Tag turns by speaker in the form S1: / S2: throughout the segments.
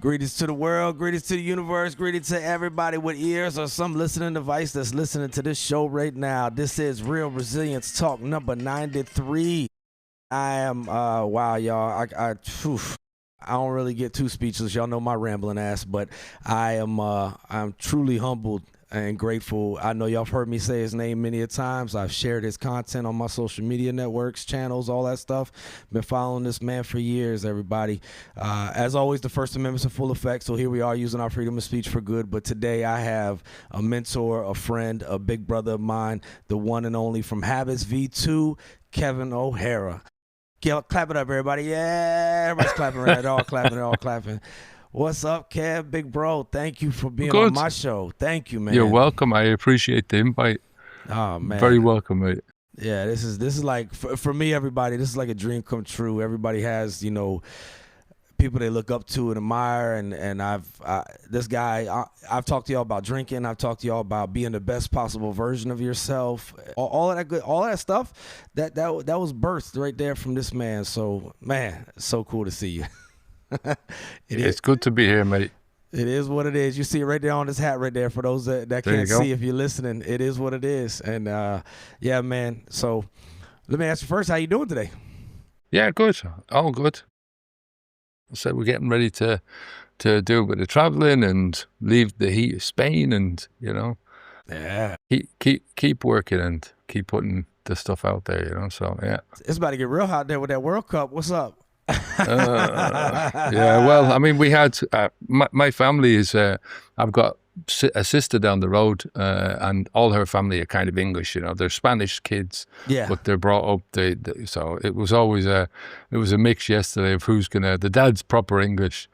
S1: Greetings to the world, greetings to the universe, greetings to everybody with ears or some listening device that's listening to this show right now. This is Real Resilience Talk number 93. I am, wow, y'all, I don't really get too speechless. Y'all know my rambling ass, but I'm truly humbled and grateful. I know y'all have heard me say his name many a times. I've shared his content on my social media networks, channels, all that stuff. Been following this man for years, everybody. As always, the First Amendment's in full effect, so here we are using our freedom of speech for good. But today I have a mentor, a friend, a big brother of mine, the one and only from HabitsV2, Kevin O'Hara. Clap it up, everybody. Yeah, everybody's clapping right. They're all clapping. They're all clapping. What's up, Kev? Big bro, thank you for being on my show. Thank you, man.
S2: You're welcome. I appreciate the invite.
S1: Oh, man.
S2: Very welcome, mate.
S1: Yeah, this is like, for me, everybody, this is like a dream come true. Everybody has, people they look up to and admire, and this guy, I've talked to y'all about drinking. I've talked to y'all about being the best possible version of yourself. All of that good, all that stuff, that was birthed right there from this man. So, man, it's so cool to see you.
S2: It's good to be here, mate.
S1: It is what it is. You see it right there on this hat right there. For those that can't see, if you're listening, it is what it is. And yeah, man. So let me ask you first, how you doing today?
S2: Yeah, good. All good. So we're getting ready to do a bit of traveling and leave the heat of Spain, and
S1: yeah,
S2: keep working and keep putting the stuff out there. So yeah,
S1: it's about to get real hot there with that World Cup. What's up?
S2: Yeah, well, I mean, we had my family is I've got a sister down the road, and all her family are kind of English. They're Spanish kids,
S1: yeah,
S2: but they're brought up. So it was always a mix yesterday of the dad's proper English,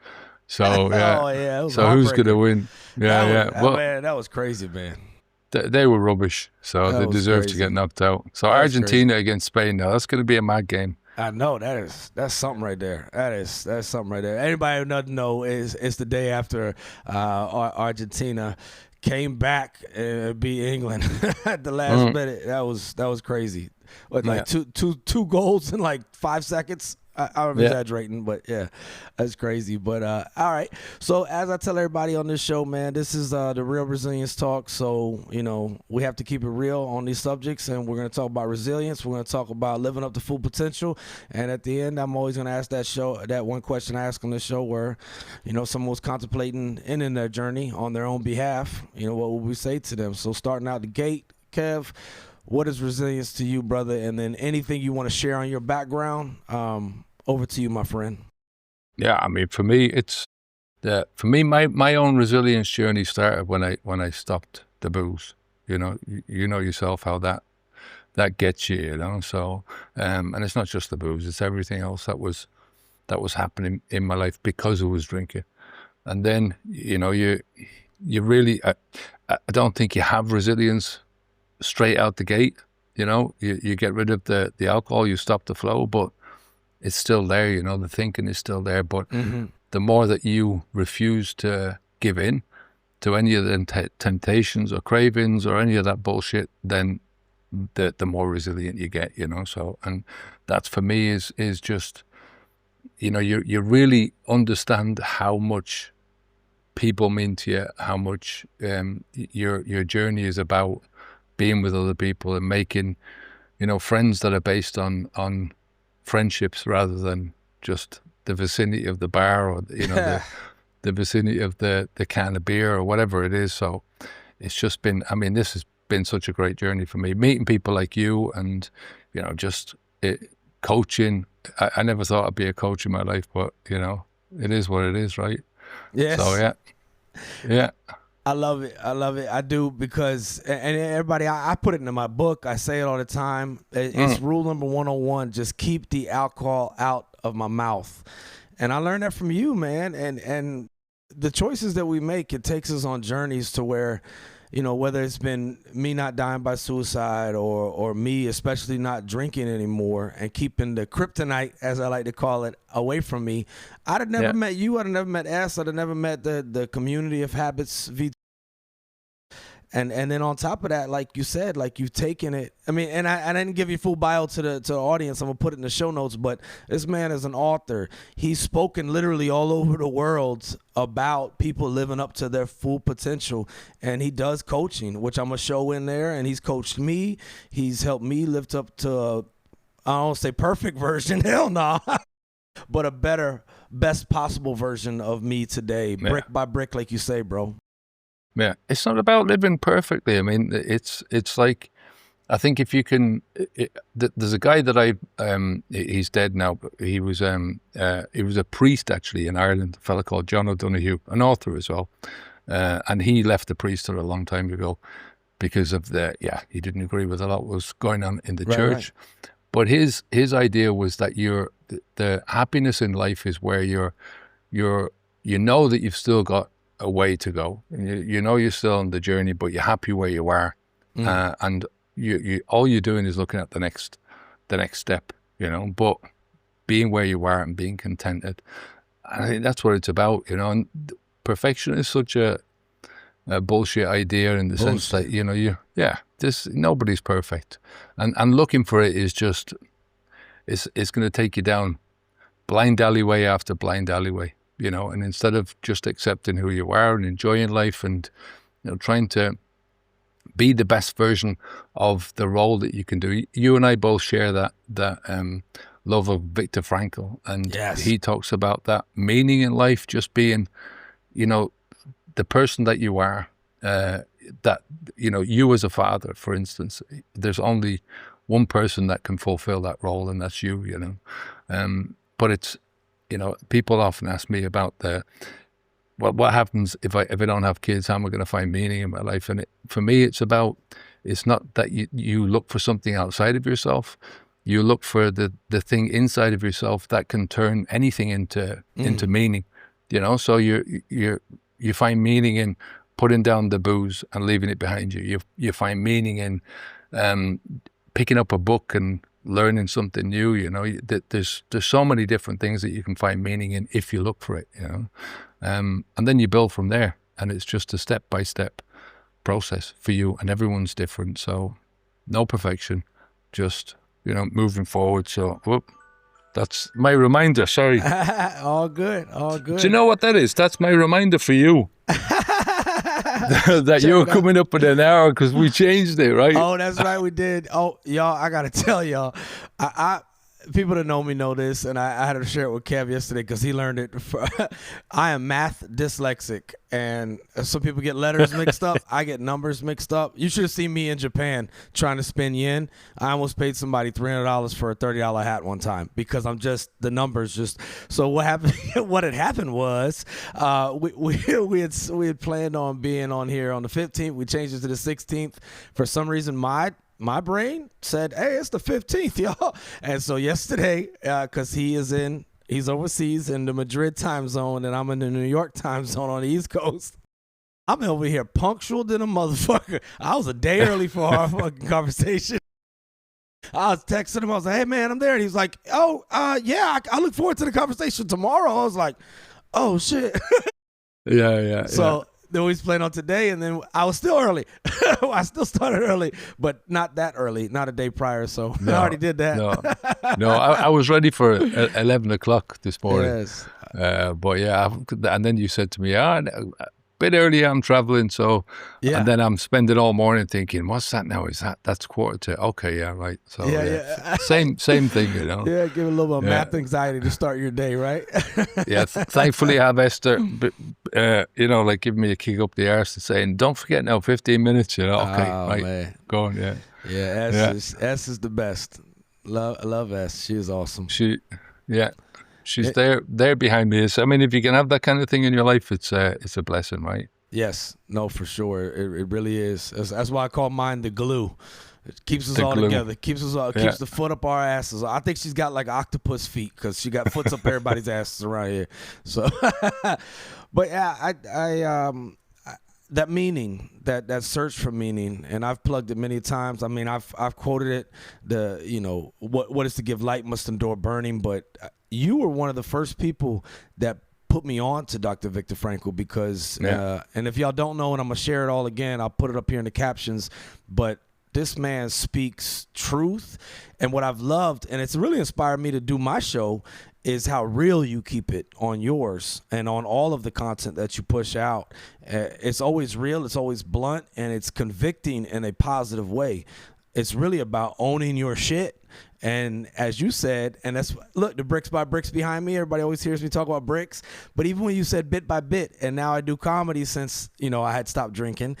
S2: so yeah,
S1: oh yeah,
S2: so who's gonna win? Yeah.
S1: Well, man, that was crazy, man.
S2: They were rubbish, so they deserve to get knocked out. So Argentina against Spain now, that's going to be a mad game.
S1: I know that's something right there. That's something right there. Anybody who doesn't know, it's the day after Argentina came back and beat England at the last minute. That was crazy. Like two goals in like 5 seconds. I'm exaggerating, but yeah, that's crazy. But all right. So as I tell everybody on this show, man, this is the Real Resilience Talk. So, we have to keep it real on these subjects, and we're going to talk about resilience. We're going to talk about living up to full potential. And at the end, I'm always going to ask that one question I ask on this show where, someone was contemplating ending their journey on their own behalf, what would we say to them? So starting out the gate, Kev, what is resilience to you, brother? And then anything you want to share on your background, over to you, my friend.
S2: Yeah, I mean, for me, my own resilience journey started when I stopped the booze. You know yourself how that gets you. So, and it's not just the booze; it's everything else that was happening in my life because I was drinking. And then you really, I don't think you have resilience straight out the gate. You get rid of the alcohol, you stop the flow, but it's still there, the thinking is still there. But the more that you refuse to give in to any of the temptations or cravings or any of that bullshit, then the more resilient you get, So, and that's for me is just, you really understand how much people mean to you, how much your journey is about being with other people and making, friends that are based on friendships rather than just the vicinity of the bar or the vicinity of the can of beer or whatever it is. So it's just been, this has been such a great journey for me, meeting people like you and coaching. I never thought I'd be a coach in my life, but it is what it is, right?
S1: Yes.
S2: So yeah.
S1: I love it. I do, because, and everybody, I put it in my book. I say it all the time. It's rule number 101. Just keep the alcohol out of my mouth. And I learned that from you, man. And the choices that we make, it takes us on journeys to where, whether it's been me not dying by suicide or me especially not drinking anymore and keeping the kryptonite, as I like to call it, away from me. I'd have never met you. I'd have never met S. I'd have never met the community of HabitsV2. And then on top of that, like you said, like you've taken it. I mean, and I didn't give you full bio to the audience. I'm gonna put it in the show notes. But this man is an author. He's spoken literally all over the world about people living up to their full potential, and he does coaching, which I'm gonna show in there. And he's coached me. He's helped me lift up to I don't say perfect version, hell no, but a better, best possible version of me today, brick by brick, like you say, bro.
S2: Yeah, it's not about living perfectly. I mean, it's like, I think if you can, there's a guy that he's dead now, but he was a priest actually in Ireland, a fella called John O'Donoghue, an author as well, and he left the priesthood a long time ago because of he didn't agree with a lot what was going on in the church. Right. But his idea was that the happiness in life is where you know that you've still got a way to go, and you know you're still on the journey, but you're happy where you are, and you all you're doing is looking at the next step, you know. But being where you are and being contented, I think that's what it's about, you know. And perfection is such a bullshit idea in the sense that, you know, nobody's perfect, and looking for it is just it's going to take you down blind alleyway after blind alleyway, you know. And instead of just accepting who you are and enjoying life and, you know, trying to be the best version of the role that you can do. You and I both share that love of Viktor Frankl, and he talks about that meaning in life just being, you know, the person that you are, that, you know, you as a father, for instance, there's only one person that can fulfill that role, and that's you, you know. But it's, you know, people often ask me about what happens if I don't have kids? How am I going to find meaning in my life? And for me, it's not that you look for something outside of yourself. You look for the thing inside of yourself that can turn anything into meaning, you know. So you find meaning in putting down the booze and leaving it behind you. You find meaning in picking up a book and learning something new, you know. There's so many different things that you can find meaning in if you look for it, you know. And then you build from there, and it's just a step-by-step process for you, and everyone's different, so no perfection, just, you know, moving forward. So that's my reminder. Sorry.
S1: All good.
S2: Do you know what that is? That's my reminder for you. That you're coming up in an hour because we changed it, right?
S1: Oh, that's right, we did. Oh, y'all, I gotta tell y'all, I people that know me know this, and I had to share it with Kev yesterday because he learned it. I am math dyslexic, and some people get letters mixed up. I get numbers mixed up. You should have seen me in Japan trying to spin yen. I almost paid somebody $300 for a $30 hat one time because I'm just, the numbers just. So what happened? What had happened was we had planned on being on here on the 15th. We changed it to the 16th. For some reason, my brain said, hey, it's the 15th, y'all. And so yesterday, because he's overseas in the Madrid time zone, and I'm in the New York time zone on the East Coast, I'm over here punctual than a motherfucker. I was a day early for our fucking conversation. I was texting him. I was like, hey, man, I'm there. And he was like, oh, yeah, I look forward to the conversation tomorrow. I was like, oh, shit.
S2: Yeah.
S1: So then we was playing on today, and then I was still early. I still started early, but not that early, not a day prior. So I already did that.
S2: No, I was ready for 11 o'clock this morning.
S1: Yes.
S2: But yeah, and then you said to me, a bit early, I'm traveling. So, yeah. And then I'm spending all morning thinking, what's that now? That's 1:45. Okay, yeah, right. So yeah. Same thing, you know.
S1: Yeah, give a little bit of math anxiety to start your day, right?
S2: Yeah, thankfully I have Esther, you know, like giving me a kick up the arse and saying, don't forget now, 15 minutes, you know. Okay, right, man. Go on, yeah.
S1: Yeah, S is the best. Love S. She is awesome.
S2: She's there behind me. I mean, if you can have that kind of thing in your life, it's a blessing, right?
S1: Yes, no, for sure. It really is. That's why I call mine the glue. It keeps us all together. Keeps us all. Keeps the foot up our asses. I think she's got like octopus feet because she got foots up everybody's asses around here. So, but yeah, I that meaning, that search for meaning, and I've plugged it many times. I mean, I've quoted it. You know, what is to give light must endure burning. But you were one of the first people that put me on to Dr. Viktor Frankl because, and if y'all don't know, and I'm going to share it all again, I'll put it up here in the captions, but this man speaks truth. And what I've loved, and it's really inspired me to do my show, is how real you keep it on yours and on all of the content that you push out. It's always real, it's always blunt, and it's convicting in a positive way. It's really about owning your shit. And as you said, and that's, look, the bricks by bricks behind me, everybody always hears me talk about bricks, but even when you said bit by bit, and now I do comedy since, you know, I had stopped drinking,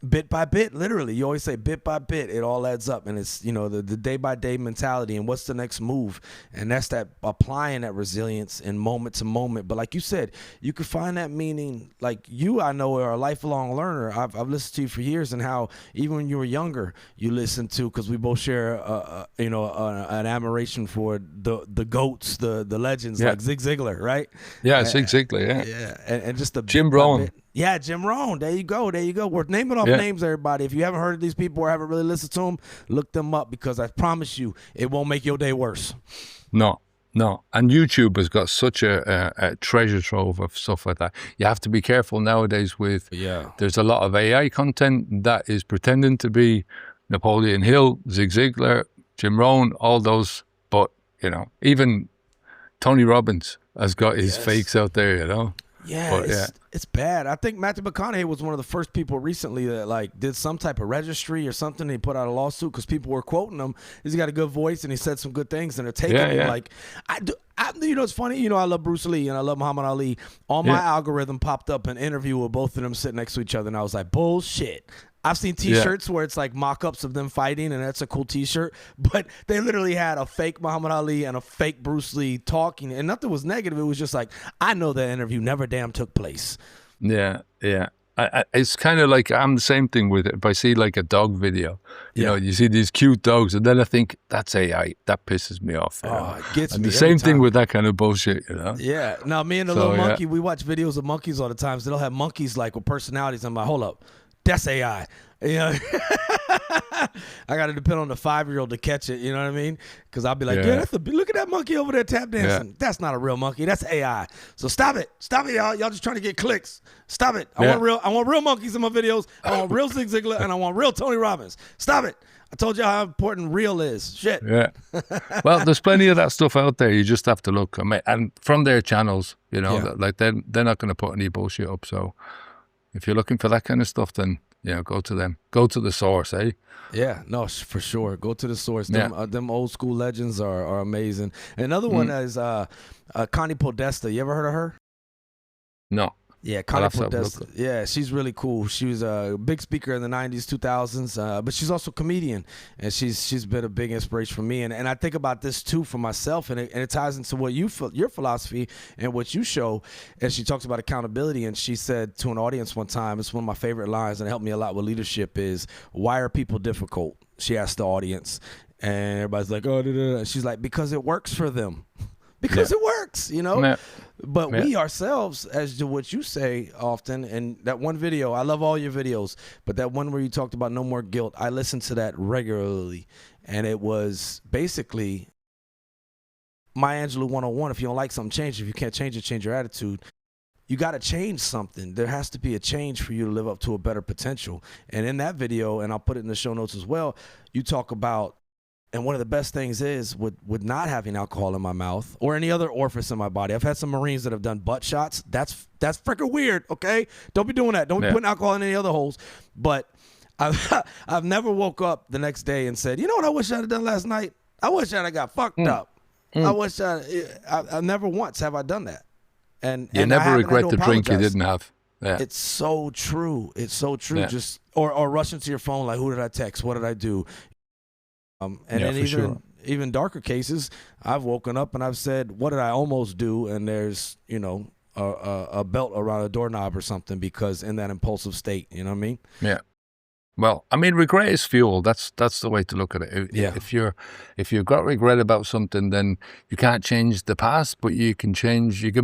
S1: bit by bit, literally. You always say bit by bit, it all adds up. And it's, you know, the day by day mentality and what's the next move. And that's that applying that resilience in moment to moment. But like you said, you could find that meaning, like you, I know, are a lifelong learner. I've listened to you for years, and how even when you were younger, you listened to, because we both share, you know, an admiration for the GOATs, the legends, like Zig Ziglar, right?
S2: Yeah, Zig Ziglar, yeah.
S1: Yeah, and just the
S2: Jim Rohn.
S1: Yeah, Jim Rohn. There you go. There you go. We're naming off names, everybody. If you haven't heard of these people or haven't really listened to them, look them up, because I promise you, it won't make your day worse.
S2: No. And YouTube has got such a treasure trove of stuff like that. You have to be careful nowadays with, there's a lot of AI content that is pretending to be Napoleon Hill, Zig Ziglar, Jim Rohn, all those. But, you know, even Tony Robbins has got his fakes out there, you know.
S1: Yeah, it's bad. I think Matthew McConaughey was one of the first people recently that like did some type of registry or something. He put out a lawsuit because people were quoting him. He's got a good voice and he said some good things, and they're taking him like, you know, it's funny. You know, I love Bruce Lee and I love Muhammad Ali. On my algorithm popped up an interview with both of them sitting next to each other, and I was like, bullshit. I've seen T-shirts where it's like mock-ups of them fighting, and that's a cool T-shirt. But they literally had a fake Muhammad Ali and a fake Bruce Lee talking, and nothing was negative. It was just like, I know that interview never damn took place.
S2: Yeah. It's kind of like, I'm the same thing with it. If I see like a dog video, you know, you see these cute dogs, and then I think, that's AI. That pisses me off.
S1: It gets
S2: and
S1: me
S2: the same
S1: every
S2: thing
S1: time.
S2: with that kind of bullshit, you know?
S1: Yeah. Now, me and the little monkey, we watch videos of monkeys all the time. So they'll have monkeys like with personalities. I'm like, hold up. That's AI. You know, I got to depend on the 5-year-old to catch it. You know what I mean? Because I'll be like, look at that monkey over there tap dancing. Yeah. That's not a real monkey. That's AI. So stop it, y'all. Y'all just trying to get clicks. Stop it. I want real monkeys in my videos. I want real Zig Ziglar, and I want real Tony Robbins. Stop it. I told you how important real is. Shit.
S2: Yeah. Well, there's plenty of that stuff out there. You just have to look. I mean, and from their channels, you know, like they're not going to put any bullshit up. So if you're looking for that kind of stuff, then go to them. Go to the source, eh?
S1: Yeah, no, for sure. Go to the source. Them old school legends are amazing. Another one is Connie Podesta. You ever heard of her?
S2: No.
S1: Yeah, Connie Podesta. Yeah, she's really cool. She was a big speaker in the 90s, 2000s, but she's also a comedian, and she's been a big inspiration for me. And I think about this, too, for myself, and it ties into what your philosophy and what you show. And she talks about accountability, and she said to an audience one time, it's one of my favorite lines, and it helped me a lot with leadership, is, why are people difficult? She asked the audience, and everybody's like, oh, and she's like, because it works for them. Because it works, you know. Yeah. But we ourselves, as to what you say often, and that one video, I love all your videos, but that one where you talked about no more guilt, I listen to that regularly. And it was basically Maya Angelou 101. If you don't like something, change it. If you can't change it, change your attitude. You got to change something. There has to be a change for you to live up to a better potential. And in that video, and I'll put it in the show notes as well, you talk about, and one of the best things is with not having alcohol in my mouth or any other orifice in my body. I've had some Marines that have done butt shots. That's freaking weird, okay? Don't be doing that. Don't be putting alcohol in any other holes. But I've never woke up the next day and said, you know what I wish I'd have done last night? I wish I'd have got fucked up. I wish I never once have I done that. And
S2: you never regret the drink you didn't have. Yeah.
S1: It's so true. It's so true. Yeah. Just or rushing to your phone like, who did I text? What did I do? And then even darker cases, I've woken up and I've said, what did I almost do? And there's, you know, a belt around a doorknob or something, because in that impulsive state, you know what I mean?
S2: Yeah. Well, I mean, regret is fuel. That's the way to look at it.
S1: Yeah.
S2: If you've got regret about something, then you can't change the past, but you can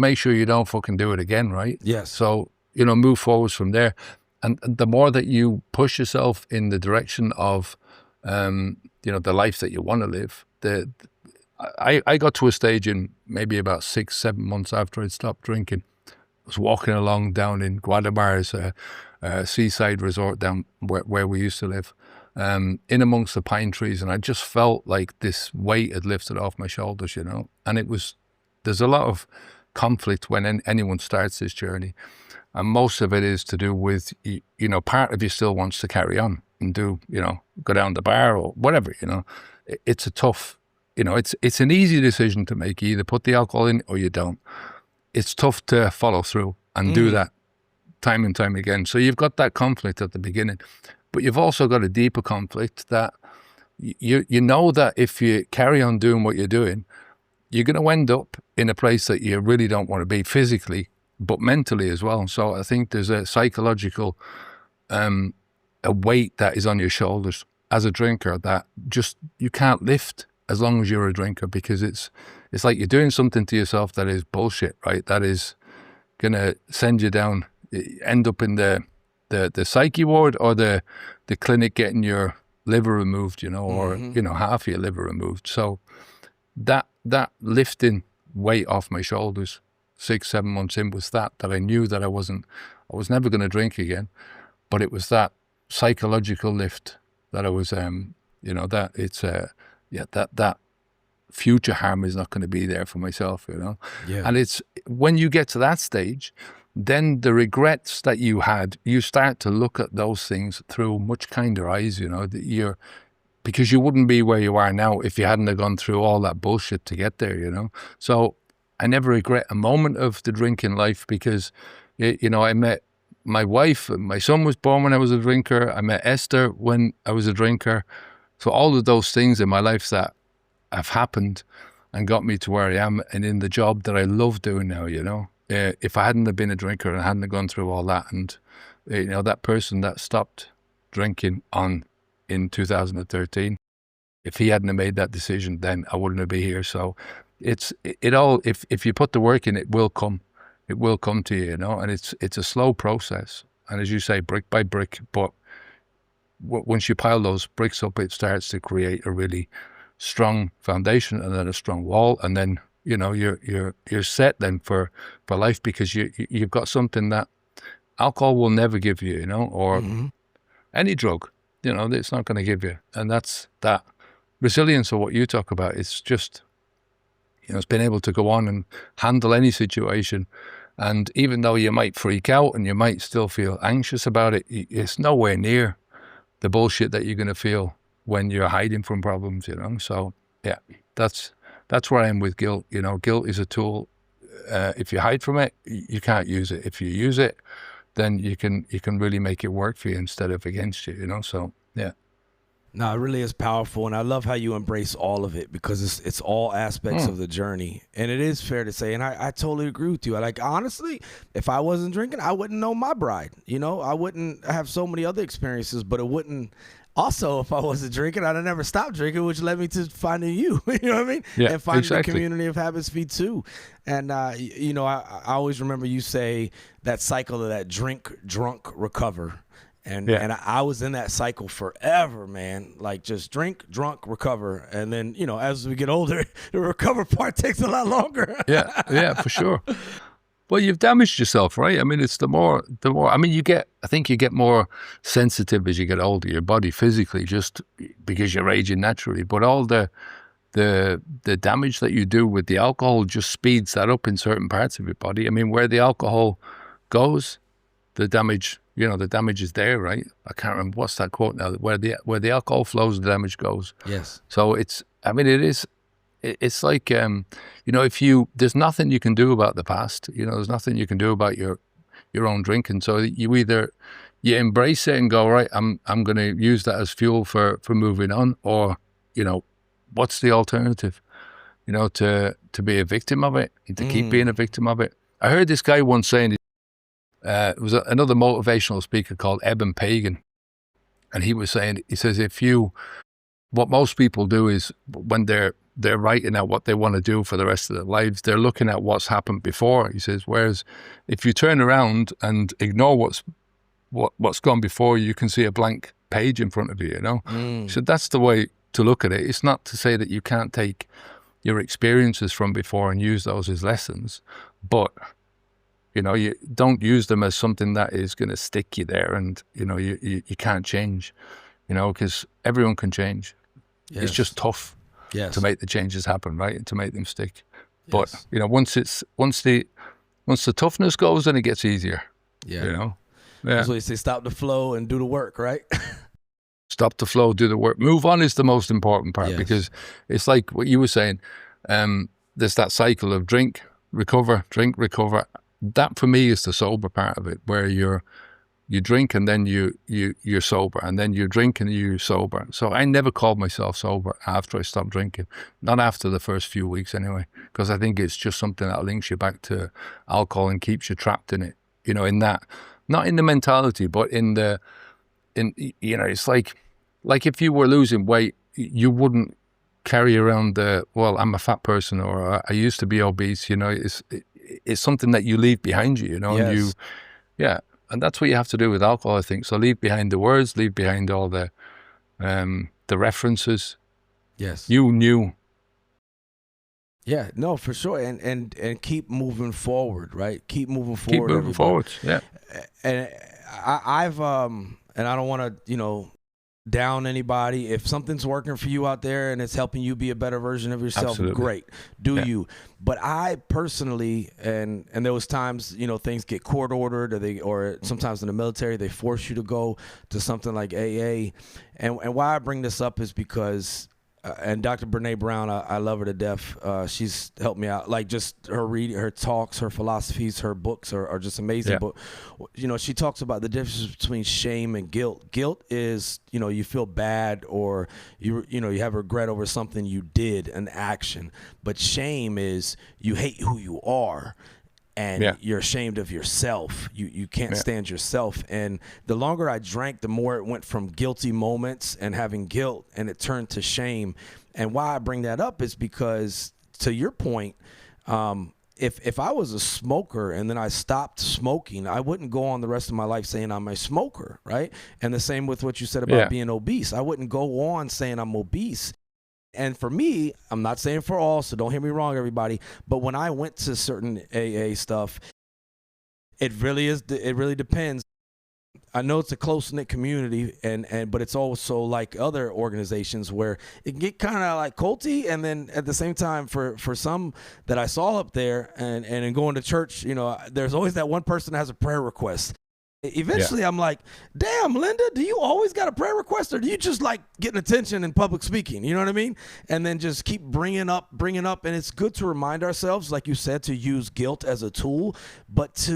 S2: make sure you don't fucking do it again, right?
S1: Yes.
S2: So, you know, move forwards from there. And the more that you push yourself in the direction of, you know, the life that you want to live, I got to a stage in maybe about 6-7 months after I'd stopped drinking. I was walking along down in Guadalajara's seaside resort down where we used to live, in amongst the pine trees, and I just felt like this weight had lifted off my shoulders, you know. And there's a lot of conflict when anyone starts this journey, and most of it is to do with, you know, part of you still wants to carry on and do, you know, go down the bar or whatever, you know. It's a tough, you know, it's an easy decision to make. You either put the alcohol in or you don't. It's tough to follow through and do that time and time again. So you've got that conflict at the beginning, but you've also got a deeper conflict that you know that if you carry on doing what you're doing, you're going to end up in a place that you really don't want to be physically, but mentally as well. So I think there's a psychological a weight that is on your shoulders as a drinker that just you can't lift as long as you're a drinker, because it's like you're doing something to yourself that is bullshit, right? That is going to send you down, end up in the psyche ward or the clinic getting your liver removed, you know, or, you know, half your liver removed. So that lifting weight off my shoulders 6-7 months in was that I knew that I was never going to drink again, but it was that psychological lift that I was, you know, that it's, that future harm is not going to be there for myself, you know.
S1: Yeah.
S2: And it's when you get to that stage, then the regrets that you had, you start to look at those things through much kinder eyes, you know, because you wouldn't be where you are now if you hadn't have gone through all that bullshit to get there, you know. So I never regret a moment of the drinking life, because, you know, I met my wife, my son was born when I was a drinker. I met Esther when I was a drinker. So all of those things in my life that have happened and got me to where I am and in the job that I love doing now, you know. If I hadn't have been a drinker and hadn't have gone through all that, and, you know, that person that stopped drinking in 2013, if he hadn't have made that decision, then I wouldn't have been here. So it all, if you put the work in, it will come to you, you know. And it's a slow process, and as you say, brick by brick, but once you pile those bricks up, it starts to create a really strong foundation, and then a strong wall, and then, you know, you're set then for life, because you've got something that alcohol will never give you, you know, or any drug, you know, it's not going to give you. And that's that resilience of what you talk about. It's just, you know, it's been able to go on and handle any situation. And even though you might freak out and you might still feel anxious about it, it's nowhere near the bullshit that you're going to feel when you're hiding from problems, you know. So yeah, that's where I am with guilt. You know, guilt is a tool. If you hide from it, you can't use it. If you use it, then you can really make it work for you instead of against you, you know. So yeah.
S1: No, it really is powerful, and I love how you embrace all of it, because it's all aspects of the journey. And it is fair to say, and I totally agree with you. Like, honestly, if I wasn't drinking, I wouldn't know my bride. You know, I wouldn't have so many other experiences, but it wouldn't. Also, if I wasn't drinking, I'd have never stopped drinking, which led me to finding you. You know what I mean?
S2: Yeah,
S1: and finding
S2: exactly.
S1: the community of HabitsV2. And, you know, I always remember you say that cycle of that drink, drunk, recover. And I was in that cycle forever, man. Like, just drink, drunk, recover. And then, you know, as we get older, the recover part takes a lot longer.
S2: Yeah, for sure. Well, you've damaged yourself, right? I mean, it's the more, I mean, I think you get more sensitive as you get older, your body physically, just because you're aging naturally. But all the damage that you do with the alcohol just speeds that up in certain parts of your body. I mean, where the alcohol goes, the damage, you know, the damage is there, right? I can't remember what's that quote now. Where the alcohol flows, the damage goes.
S1: Yes.
S2: So it's like, you know, there's nothing you can do about the past. You know, there's nothing you can do about your own drinking. So you either you embrace it and go, right, I'm going to use that as fuel for moving on, or, you know, what's the alternative? You know, to be a victim of it, to keep being a victim of it. I heard this guy once saying, it was another motivational speaker called Eben Pagan, and he was saying, he says, what most people do is when they're writing out what they want to do for the rest of their lives, they're looking at what's happened before. He says, whereas if you turn around and ignore what's gone before, you can see a blank page in front of you, you know? So that's the way to look at it. It's not to say that you can't take your experiences from before and use those as lessons, but you don't use them as something that is going to stick you there, and you can't change, because everyone can change.
S1: Yes.
S2: It's just tough to make the changes happen, right, and to make them stick.
S1: Yes.
S2: But once the toughness goes, then it gets easier.
S1: Yeah. That's what you say, stop the flow and do the work, right?
S2: Stop the flow, do the work. Move on is the most important part, because it's like what you were saying. There's that cycle of drink, recover, drink, recover. That for me is the sober part of it, where you drink and then you're sober, and then you drink and you're sober. So I never called myself sober after I stopped drinking, not after the first few weeks anyway, because I think it's just something that links you back to alcohol and keeps you trapped in it. In that, not in the mentality, but it's like if you were losing weight, you wouldn't carry around well, I'm a fat person, or I used to be obese. It's something that you leave behind you,
S1: Yes.
S2: and and that's what you have to do with alcohol, I think. So leave behind the words, leave behind all the references.
S1: Yes.
S2: You knew.
S1: Yeah, no, for sure. And keep moving forward, right? Keep moving forward.
S2: Keep moving forward. Yeah.
S1: And I've and I don't want to, down anybody. If something's working for you out there and it's helping you be a better version of yourself,
S2: Absolutely.
S1: great. Do you. But I personally, and there was times, things get court ordered, or sometimes in the military they force you to go to something like AA. And why I bring this up is because and Dr. Brene Brown, I love her to death. She's helped me out. Like, just her reading, her talks, her philosophies, her books are just amazing.
S2: Yeah.
S1: But, she talks about the difference between shame and guilt. Guilt is, you feel bad, or you have regret over something you did, an action. But shame is you hate who you are. And you're ashamed of yourself. You can't stand yourself. And the longer I drank, the more it went from guilty moments and having guilt, and it turned to shame. And why I bring that up is because, to your point, if I was a smoker and then I stopped smoking, I wouldn't go on the rest of my life saying I'm a smoker, right? And the same with what you said about being obese. I wouldn't go on saying I'm obese. And for me, I'm not saying for all, so don't hear me wrong, everybody, but when I went to certain AA stuff, it really depends. I know it's a close-knit community, but it's also like other organizations where it can get kind of like culty, and then at the same time, for some that I saw up there and in going to church, there's always that one person that has a prayer request. Eventually, I'm like, damn, Linda, do you always got a prayer request, or do you just like getting attention in public speaking? You know what I mean? And then just keep bringing up. And it's good to remind ourselves, like you said, to use guilt as a tool, but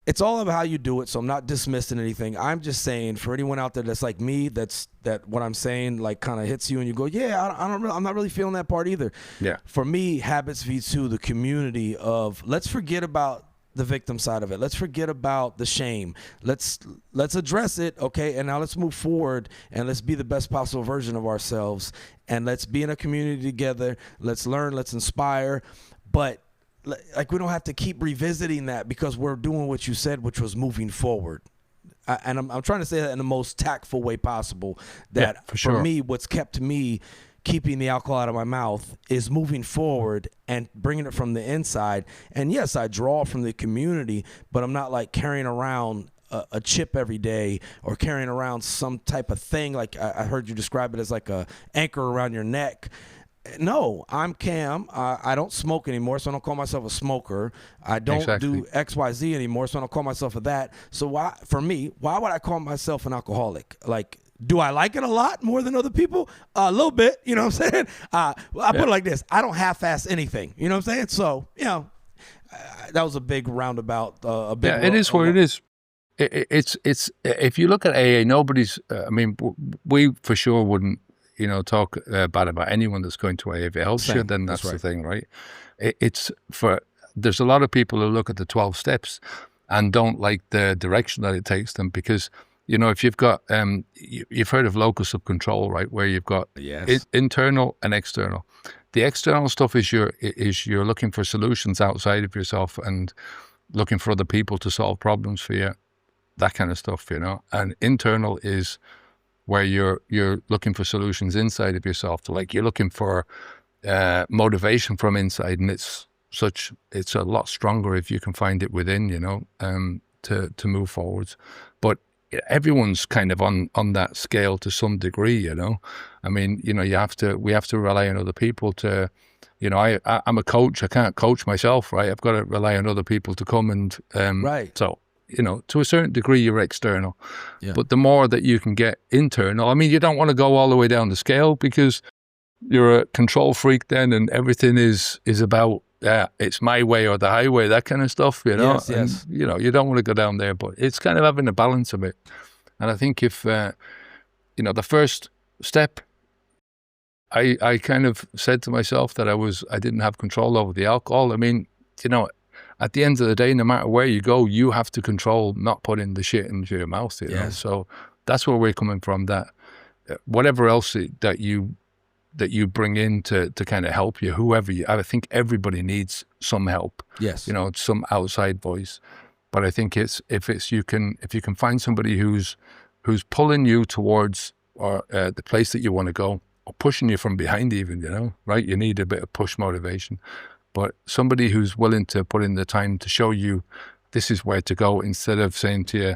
S1: it's all about how you do it. So I'm not dismissing anything. I'm just saying, for anyone out there that's like me, that what I'm saying like kind of hits you and you go, yeah, I'm not really feeling that part either.
S2: Yeah.
S1: For me, HabitsV2, the community of, let's forget about the victim side of it. Let's forget about the shame. Let's address it, okay? And now let's move forward and let's be the best possible version of ourselves, and let's be in a community together. Let's learn, let's inspire, but like we don't have to keep revisiting that, because we're doing what you said, which was moving forward. And I'm trying to say that in the most tactful way possible. That for me, what's kept me keeping the alcohol out of my mouth is moving forward and bringing it from the inside. And yes, I draw from the community, but I'm not like carrying around a chip every day, or carrying around some type of thing. Like I heard you describe it as like a anchor around your neck. No, I'm Cam. I don't smoke anymore, so I don't call myself a smoker. I don't do XYZ anymore, so I don't call myself a that. So why would I call myself an alcoholic? Like, do I like it a lot more than other people? A little bit, you know what I'm saying? I put it like this. I don't half-ass anything, you know what I'm saying? So, that was a big roundabout.
S2: It is what it is. It's if you look at AA, nobody's, we for sure wouldn't, talk bad about anyone that's going to AA. If it helps you, then that's the thing, right? There's a lot of people who look at the 12 steps and don't like the direction that it takes them, because if you've got, you've heard of locus of control, right? Where you've got internal and external. The external stuff is you're looking for solutions outside of yourself and looking for other people to solve problems for you, that kind of stuff, And internal is where you're looking for solutions inside of yourself. Like, you're looking for motivation from inside, and it's a lot stronger if you can find it within, to move forwards. But everyone's kind of on that scale to some degree, I mean, we have to rely on other people to, I'm a coach. I can't coach myself, right? I've got to rely on other people to come and
S1: Right.
S2: So to a certain degree you're external,
S1: Yeah.
S2: but the more that you can get internal, I mean, you don't want to go all the way down the scale because you're a control freak then, and everything is about it's my way or the highway, that kind of stuff,
S1: Yes,
S2: and
S1: yes.
S2: you don't want to go down there, but it's kind of having a balance of it. And I think if the first step, I kind of said to myself that I didn't have control over the alcohol. I mean, at the end of the day, no matter where you go, you have to control not putting the shit into your mouth,
S1: Yes.
S2: So that's where we're coming from, that whatever else that you bring in to kind of help you, I think everybody needs some help.
S1: Yes.
S2: Some outside voice. But I think if you can find somebody who's pulling you towards or the place that you want to go, or pushing you from behind even, right? You need a bit of push motivation. But somebody who's willing to put in the time to show you this is where to go, instead of saying to you,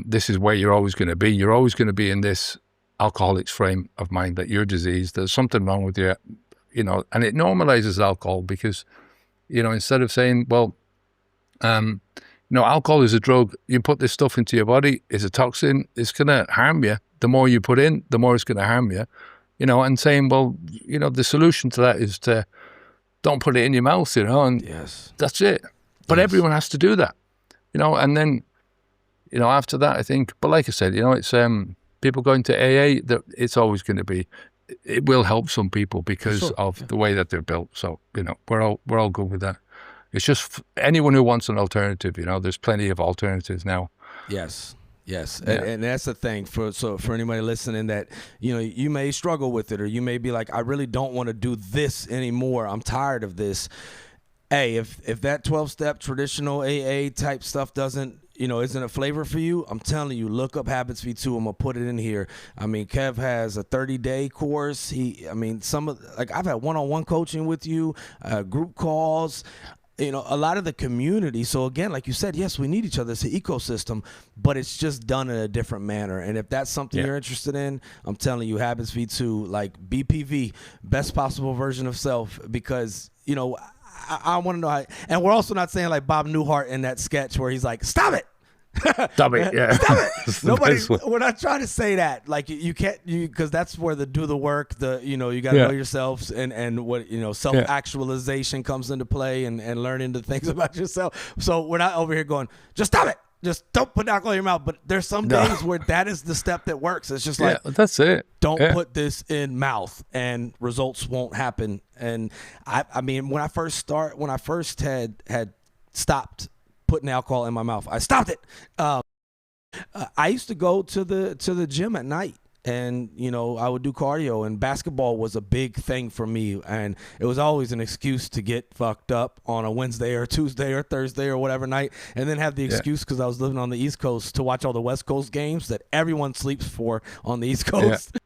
S2: this is where you're always going to be. You're always going to be in this alcoholic's frame of mind that you're diseased, there's something wrong with you, and it normalizes alcohol because, instead of saying, well, alcohol is a drug, you put this stuff into your body, it's a toxin, it's going to harm you. The more you put in, the more it's going to harm you, and saying, well, the solution to that is to don't put it in your mouth, and
S1: Yes.
S2: that's it. But
S1: Yes.
S2: everyone has to do that, and then, after that, I think, but like I said, it's, people going to AA, that it's always going to be, it will help some people because of the way that they're built. So, we're all good with that. It's just anyone who wants an alternative, there's plenty of alternatives now.
S1: Yes. Yes.
S2: Yeah.
S1: And that's the thing for anybody listening that, you may struggle with it, or you may be like, I really don't want to do this anymore. I'm tired of this. Hey, if that 12-step traditional AA type stuff isn't a flavor for you, I'm telling you, look up HabitsV2. I'm gonna put it in here. I mean, Kev has a 30-day course. I've had one-on-one coaching with you, group calls, a lot of the community. So again, like you said, yes, we need each other. It's an ecosystem, but it's just done in a different manner. And if that's something you're interested in, I'm telling you, HabitsV2, like BPV, best possible version of self, because, I want to know how, and we're also not saying like Bob Newhart in that sketch where he's like, stop it.
S2: Stop it, yeah.
S1: Stop it. We're not trying to say that. Like you can't, because that's where the do the work, you got to know yourselves, and what, self-actualization comes into play, and learning the things about yourself. So we're not over here going, just stop it. Just don't put alcohol in your mouth. But there's some days where that is the step that works. It's just like,
S2: that's it.
S1: Don't put this in mouth, and results won't happen. And I mean, when I first had stopped putting alcohol in my mouth, I stopped it. I used to go to the gym at night, and I would do cardio, and basketball was a big thing for me, and it was always an excuse to get fucked up on a Wednesday or Tuesday or Thursday or whatever night, and then have the excuse, because I was living on the East Coast, to watch all the West Coast games that everyone sleeps for on the East Coast.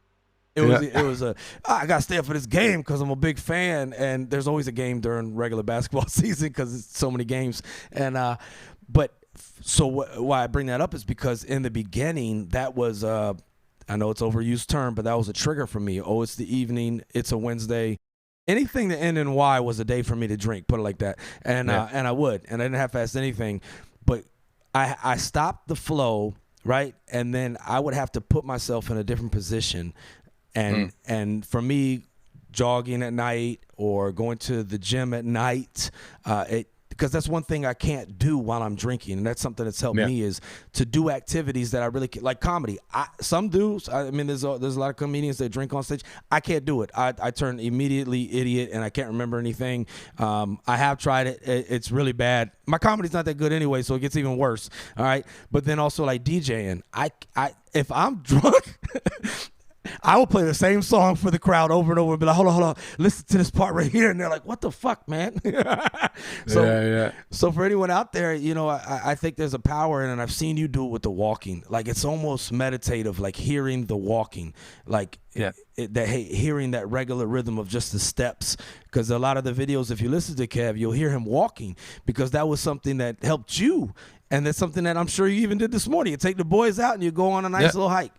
S1: It was I gotta stay up for this game because I'm a big fan, and there's always a game during regular basketball season because it's so many games. And why I bring that up is because in the beginning, that was I know it's an overused term, but that was a trigger for me. Oh, it's the evening, it's a Wednesday. Anything that ended in Y was a day for me to drink, put it like that. And I would, and I didn't half-ass anything, but I stopped the flow, right? And then I would have to put myself in a different position. And for me, jogging at night or going to the gym at night, because that's one thing I can't do while I'm drinking, and that's something that's helped me, is to do activities that I really can, like comedy. Some do. I mean, there's a lot of comedians that drink on stage. I can't do it. I turn immediately idiot, and I can't remember anything. I have tried it. It's really bad. My comedy's not that good anyway, so it gets even worse. All right, but then also like DJing. If I'm drunk. I will play the same song for the crowd over and over and be like, hold on, listen to this part right here. And they're like, what the fuck, man? So for anyone out there, I think there's a power in it. And I've seen you do it with the walking. Like, it's almost meditative, like hearing the walking, like hearing that regular rhythm of just the steps. Because a lot of the videos, if you listen to Kev, you'll hear him walking, because that was something that helped you. And that's something that I'm sure you even did this morning. You take the boys out and you go on a nice little hike,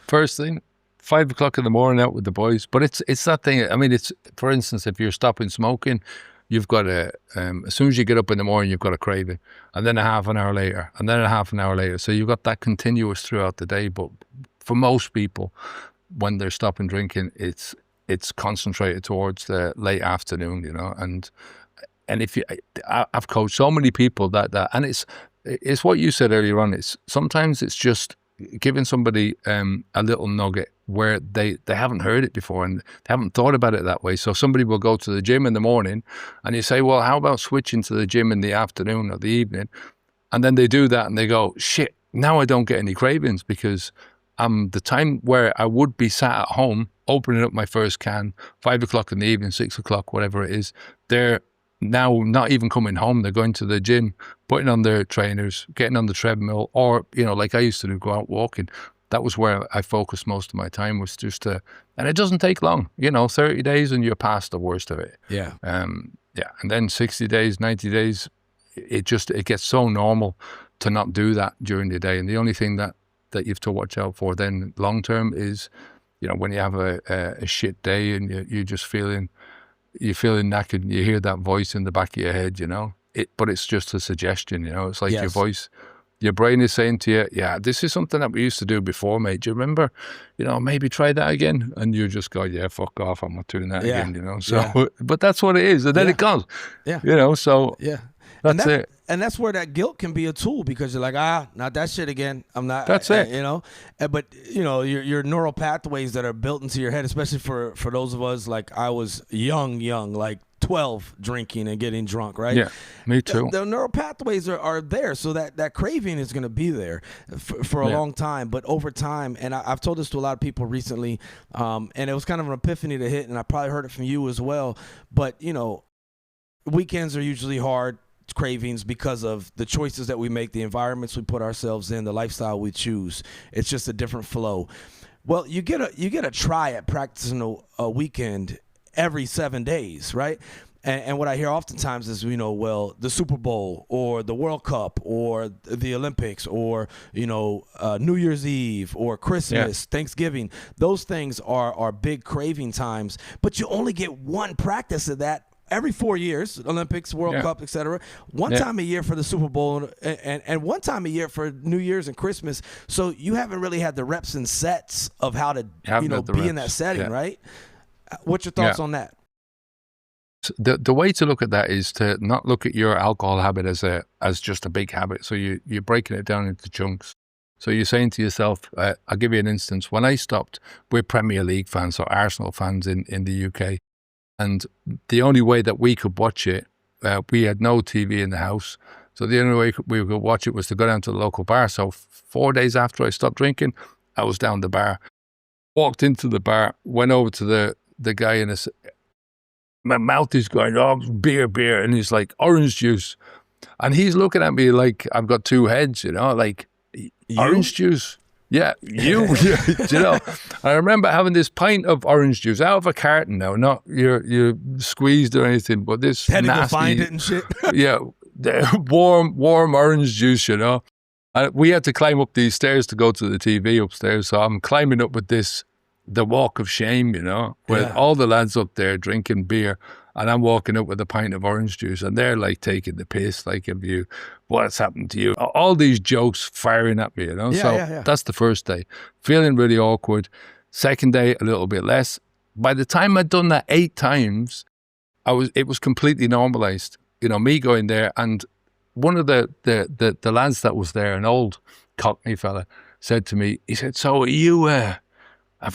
S2: First thing, 5 o'clock in the morning out with the boys. But it's that thing. I mean, it's, for instance, if you're stopping smoking, you've got as soon as you get up in the morning, you've got a craving, and then a half an hour later, and then a half an hour later. So you've got that continuous throughout the day. But for most people, when they're stopping drinking, it's concentrated towards the late afternoon, and if I've coached so many people that and it's what you said earlier on. Sometimes it's just giving somebody a little nugget where they haven't heard it before and they haven't thought about it that way. So somebody will go to the gym in the morning, and you say, well, how about switching to the gym in the afternoon or the evening? And then they do that and they go, shit, now I don't get any cravings, because the time where I would be sat at home opening up my first can, 5 o'clock in the evening, 6 o'clock, whatever it is, they're now not even coming home. They're going to the gym, putting on their trainers, getting on the treadmill, or, like I used to do, go out walking. That was where I focused most of my time, was just and it doesn't take long, 30 days and you're past the worst of it.
S1: Yeah.
S2: And then 60 days, 90 days, it gets so normal to not do that during the day. And the only thing that you have to watch out for then long term is, when you have a shit day and you're just feeling knackered, you hear that voice in the back of your head, but it's just a suggestion, it's like your voice, your brain is saying to you, yeah, this is something that we used to do before, mate. Do you remember? Maybe try that again. And you just go, yeah, fuck off, I'm not doing that again, So, but that's what it is. And then it goes, so that's it.
S1: And that's where that guilt can be a tool, because you're like, not that shit again. I'm not.
S2: That's it.
S1: But your neural pathways that are built into your head, especially for those of us, like I was young, like 12, drinking and getting drunk, right?
S2: Yeah, me too.
S1: The neural pathways are there, so that craving is going to be there for a long time. But over time, and I've told this to a lot of people recently, and it was kind of an epiphany to hit, and I probably heard it from you as well. But weekends are usually hard cravings because of the choices that we make, the environments we put ourselves in, the lifestyle we choose. It's just a different flow. Well, you get a try at practicing a weekend every 7 days, right? And what I hear oftentimes is, well, the Super Bowl or the World Cup or the Olympics or, New Year's Eve or Christmas, Thanksgiving, those things are big craving times, but you only get one practice of that every 4 years, Olympics, World Cup, etc. One time a year for the Super Bowl and one time a year for New Year's and Christmas. So you haven't really had the reps and sets of how to, be in that setting, right? What's your thoughts on that?
S2: The way to look at that is to not look at your alcohol habit as just a big habit. So you're breaking it down into chunks. So you're saying to yourself, I'll give you an instance. When I stopped, we're Premier League fans, so Arsenal fans in the UK. And the only way that we could watch it, we had no TV in the house. So the only way we could watch it was to go down to the local bar. So 4 days after I stopped drinking, I was down the bar. Walked into the bar, went over to the guy, and my mouth is going, oh, beer. And he's like, orange juice. And he's looking at me like I've got two heads, like, orange juice? Yeah, you know. I remember having this pint of orange juice out of a carton now, not you squeezed or anything, but this
S1: had
S2: nasty,
S1: to go find it and shit.
S2: Yeah, warm orange juice, And we had to climb up these stairs to go to the TV upstairs. So I'm climbing up with the walk of shame, with all the lads up there drinking beer. And I'm walking up with a pint of orange juice, and they're like taking the piss, like, what's happened to you? All these jokes firing at me, That's the first day. Feeling really awkward. Second day, a little bit less. By the time I'd done that 8 times, it was completely normalized. Me going there, and one of the lads that was there, an old Cockney fella, said to me, he said, so have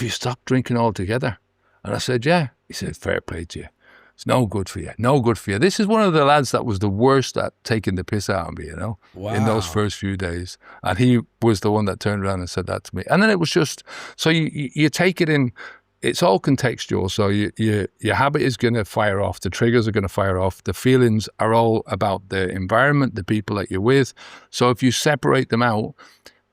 S2: you stopped drinking altogether? And I said, yeah. He said, fair play to you. It's no good for you. No good for you. This is one of the lads that was the worst at taking the piss out of me, in those first few days. And he was the one that turned around and said that to me. And then it was just, so you take it in, it's all contextual. So your habit is going to fire off. The triggers are going to fire off. The feelings are all about the environment, the people that you're with. So if you separate them out,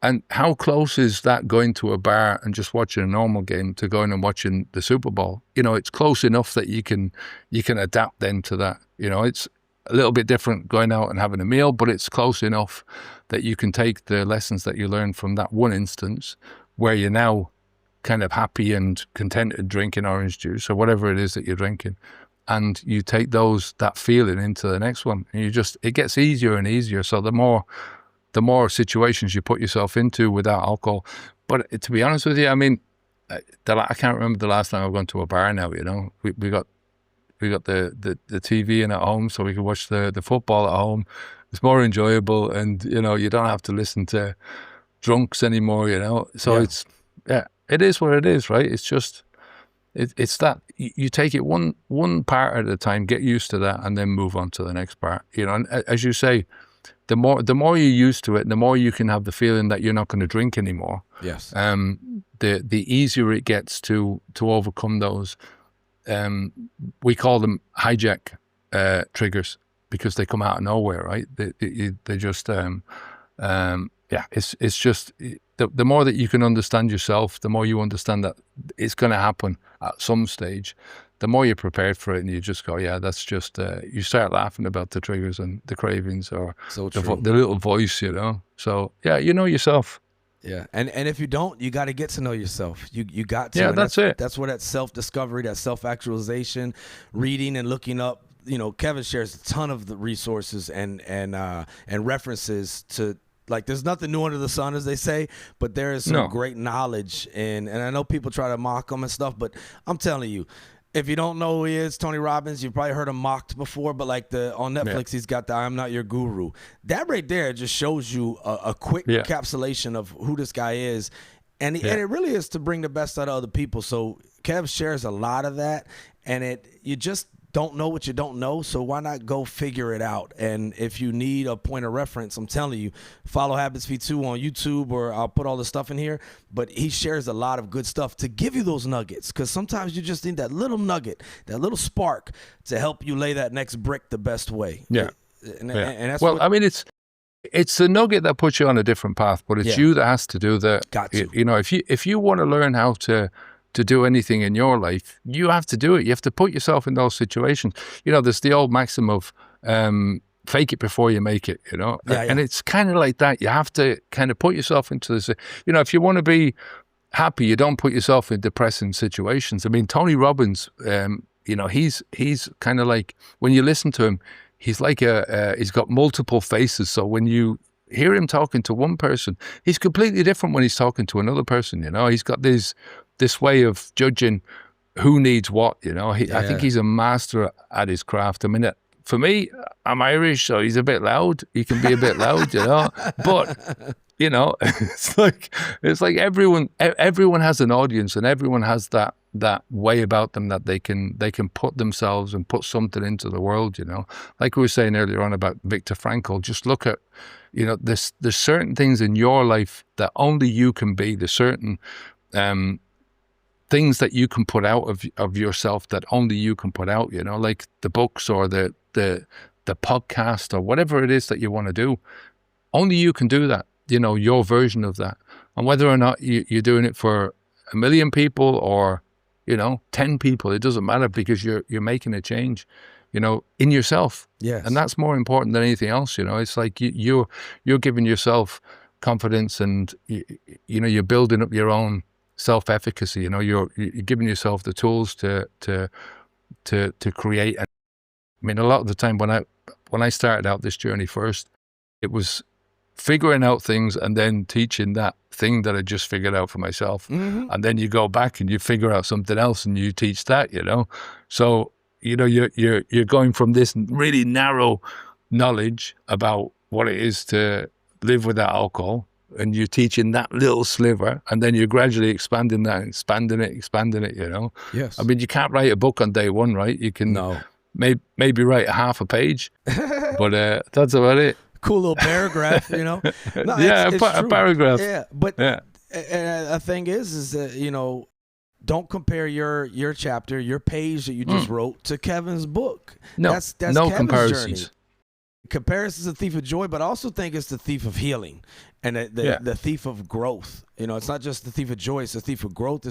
S2: and how close is that going to a bar and just watching a normal game to going and watching the Super Bowl? It's close enough that you can adapt then to that. It's a little bit different going out and having a meal, but it's close enough that you can take the lessons that you learned from that one instance where you're now kind of happy and contented drinking orange juice or whatever it is that you're drinking. And you take that feeling into the next one, and it gets easier and easier. So the more situations you put yourself into without alcohol. But to be honest with you, I mean, I can't remember the last time I've gone to a bar now, We got the TV in at home, so we can watch the football at home. It's more enjoyable, and, you don't have to listen to drunks anymore, So it is what it is, right? It's just, it's that you take it one part at a time, get used to that, and then move on to the next part, And as you say, the more you're used to it, the more you can have the feeling that you're not going to drink anymore.
S1: Yes.
S2: The easier it gets to overcome those. We call them hijack triggers because they come out of nowhere, right? They just it's just the more that you can understand yourself, the more you understand that it's going to happen at some stage, the more you're prepared for it, and you just go, yeah, that's just, you start laughing about the triggers and the cravings or the little voice, So, yeah, you know yourself.
S1: Yeah, and if you don't, you got to get to know yourself. You got to.
S2: Yeah, that's it.
S1: That's where that self-discovery, that self-actualization, reading and looking up, Kevin shares a ton of the resources and references to, like, there's nothing new under the sun, as they say, but there is some great knowledge. And I know people try to mock him and stuff, but I'm telling you, if you don't know who he is, Tony Robbins, you've probably heard him mocked before, but like on Netflix, he's got the I'm Not Your Guru. That right there just shows you a quick encapsulation of who this guy is. And it really is to bring the best out of other people. So Kev shares a lot of that, and you just don't know what you don't know, so why not go figure it out? And if you need a point of reference, I'm telling you, follow HabitsV2 on YouTube, or I'll put all the stuff in here. But he shares a lot of good stuff to give you those nuggets, because sometimes you just need that little nugget, that little spark to help you lay that next brick the best way.
S2: Yeah.
S1: And that's
S2: I mean, it's the nugget that puts you on a different path, but it's you that has to do the.
S1: Got to.
S2: If you want to learn how to do anything in your life, you have to do it. You have to put yourself in those situations. There's the old maxim of fake it before you make it, and it's kind of like that. You have to kind of put yourself into this. If you want to be happy, you don't put yourself in depressing situations. I mean, Tony Robbins, he's kind of like, when you listen to him, he's like he's got multiple faces. So when you hear him talking to one person, he's completely different when he's talking to another person. He's got this way of judging who needs what. I think he's a master at his craft. I mean, for me, I'm Irish, so he's a bit loud. He can be a bit loud, but it's like everyone has an audience, and everyone has that way about them that they can put themselves and put something into the world. Like we were saying earlier on about Viktor Frankl. Just look at, there's certain things in your life that only you can be. There's certain things that you can put out of yourself that only you can put out, like the books or the podcast or whatever it is that you want to do. Only you can do that, your version of that. And whether or not you're doing it for 1 million people or, 10 people, it doesn't matter, because you're making a change, in yourself.
S1: Yes.
S2: And that's more important than anything else. It's like you're giving yourself confidence, and you're building up your own self-efficacy. You're giving yourself the tools to create. I mean, a lot of the time when I started out this journey first, it was figuring out things and then teaching that thing that I just figured out for myself. Mm-hmm. And then you go back and you figure out something else and you teach that. So you're going from this really narrow knowledge about what it is to live without alcohol, and you're teaching that little sliver, and then you're gradually expanding it, expanding it.
S1: Yes.
S2: I mean, you can't write a book on day one, right? You can.
S1: No.
S2: maybe write a half a page, but that's about it.
S1: Cool little paragraph, No,
S2: Yeah,
S1: it's
S2: a
S1: true.
S2: paragraph.
S1: Yeah, but
S2: Yeah.
S1: and the thing is that don't compare your chapter, your page that you just wrote to Kevin's book.
S2: No,
S1: That's
S2: no
S1: Kevin's
S2: comparisons.
S1: journey. Comparison is a thief of joy, but I also think it's the thief of healing and the thief of growth. It's not just the thief of joy; it's the thief of growth.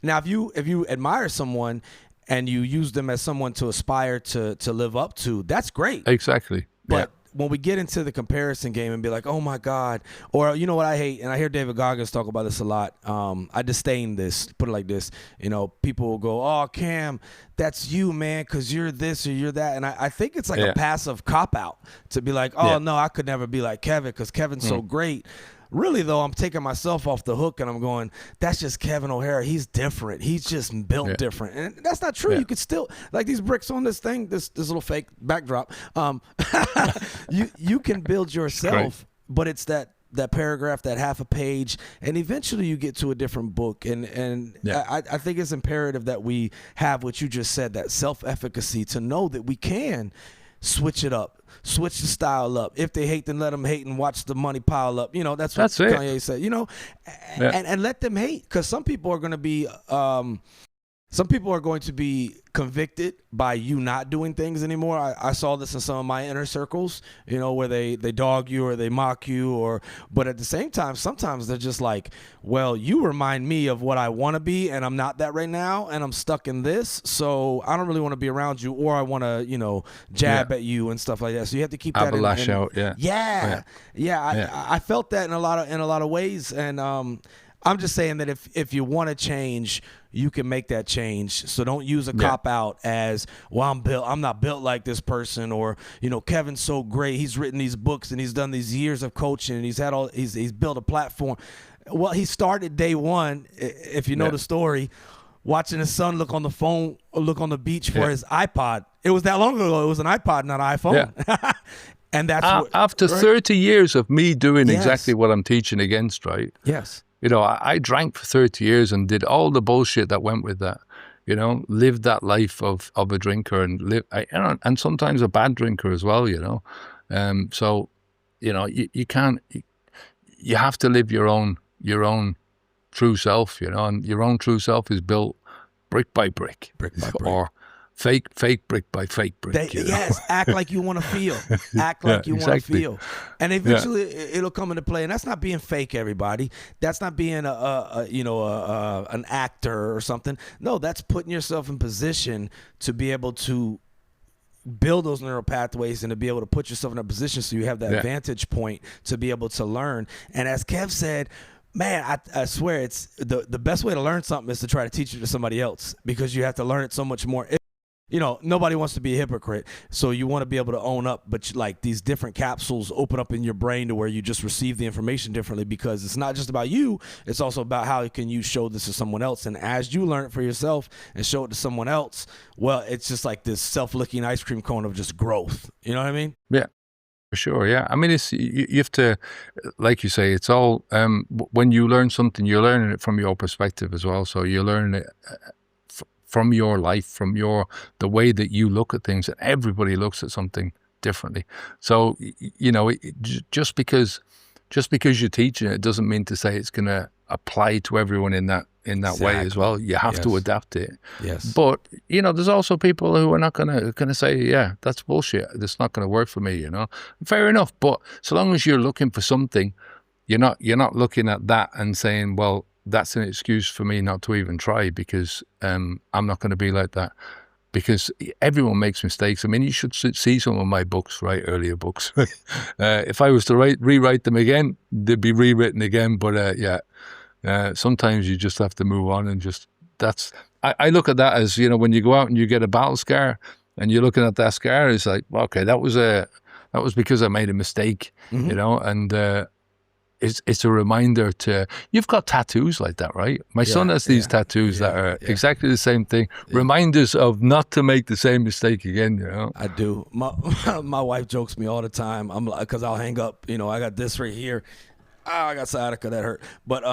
S1: Now, if you admire someone and you use them as someone to aspire to live up to, that's great.
S2: Exactly.
S1: But when we get into the comparison game and be like, oh my God, or you know what I hate, and I hear David Goggins talk about this a lot. I disdain this. Put it like this: people will go, "Oh, Cam, that's you, man, because you're this or you're that," and I think it's like a passive cop out to be like, "Oh no, I could never be like Kevin because Kevin's so great." Really, though, I'm taking myself off the hook and I'm going, that's just Kevin O'Hara. He's different. He's just built different. And that's not true. You could still, like these bricks on this thing, this little fake backdrop, you can build yourself, but it's that paragraph, that half a page, and eventually you get to a different book. And I think it's imperative that we have what you just said, that self-efficacy, to know that we can switch it up. Switch the style up. If they hate, then let them hate and watch the money pile up. That's what Kanye said. And let them hate, because some people are going to be convicted by you not doing things anymore. I saw this in some of my inner circles, where they dog you or they mock you, but at the same time, sometimes they're just like, well, you remind me of what I want to be, and I'm not that right now, and I'm stuck in this, so I don't really want to be around you, or I want to, jab at you and stuff like that. So you have to keep that in.
S2: Lash out,
S1: I felt that in a lot of ways, and I'm just saying that if you want to change, you can make that change. So don't use a cop out as, well, I'm not built like this person, or Kevin's so great, he's written these books and he's done these years of coaching and he's built a platform. Well, he started day one, if you know the story, watching his son look on the phone or look on the beach for his iPod. It was that long ago. It was an iPod, not an iPhone. Yeah. And that's
S2: after 30 years of me doing exactly what I'm teaching against, right?
S1: Yes.
S2: I drank for 30 years and did all the bullshit that went with that. Lived that life of a drinker and sometimes a bad drinker as well. So you can't. You have to live your own true self. And your own true self is built brick by brick, or fake brick by fake brick.
S1: Yes, act like you want to feel. Act like you want to feel. And eventually it'll come into play. And that's not being fake, everybody. That's not being an actor or something. No, that's putting yourself in position to be able to build those neural pathways and to be able to put yourself in a position so you have that vantage point to be able to learn. And as Kev said, man, I swear it's the best way to learn something is to try to teach it to somebody else, because you have to learn it so much more. Nobody wants to be a hypocrite, so you want to be able to own up, but like these different capsules open up in your brain to where you just receive the information differently, because it's not just about you, it's also about how can you show this to someone else. And as you learn it for yourself and show it to someone else, well, it's just like this self-licking ice cream cone of just growth. You know what I mean?
S2: Yeah. For sure, yeah. I mean, it's you have to, like you say, it's all, when you learn something, you're learning it from your perspective as well. So you're learning it from your life, from the way that you look at things, and everybody looks at something differently. So, just because you're teaching it doesn't mean to say it's going to apply to everyone in that way as well. You have to adapt it.
S1: Yes.
S2: But there's also people who are not gonna say, yeah, that's bullshit. That's not gonna work for me. Fair enough. But so long as you're looking for something, you're not looking at that and saying, well, that's an excuse for me not to even try, because I'm not going to be like that. Because everyone makes mistakes. I mean, you should see some of my books, right? Earlier books. If I was to rewrite them again, they'd be rewritten again. But sometimes you just have to move on, and I look at that as, when you go out and you get a battle scar and you're looking at that scar, it's like, okay, that was because I made a mistake, and it's a reminder you've got tattoos like that, right? My son has these tattoos that are exactly the same thing. Yeah. Reminders of not to make the same mistake again,
S1: I do. My wife jokes me all the time. I'm like, because I'll hang up, I got this right here. I got sciatica, that hurt. But,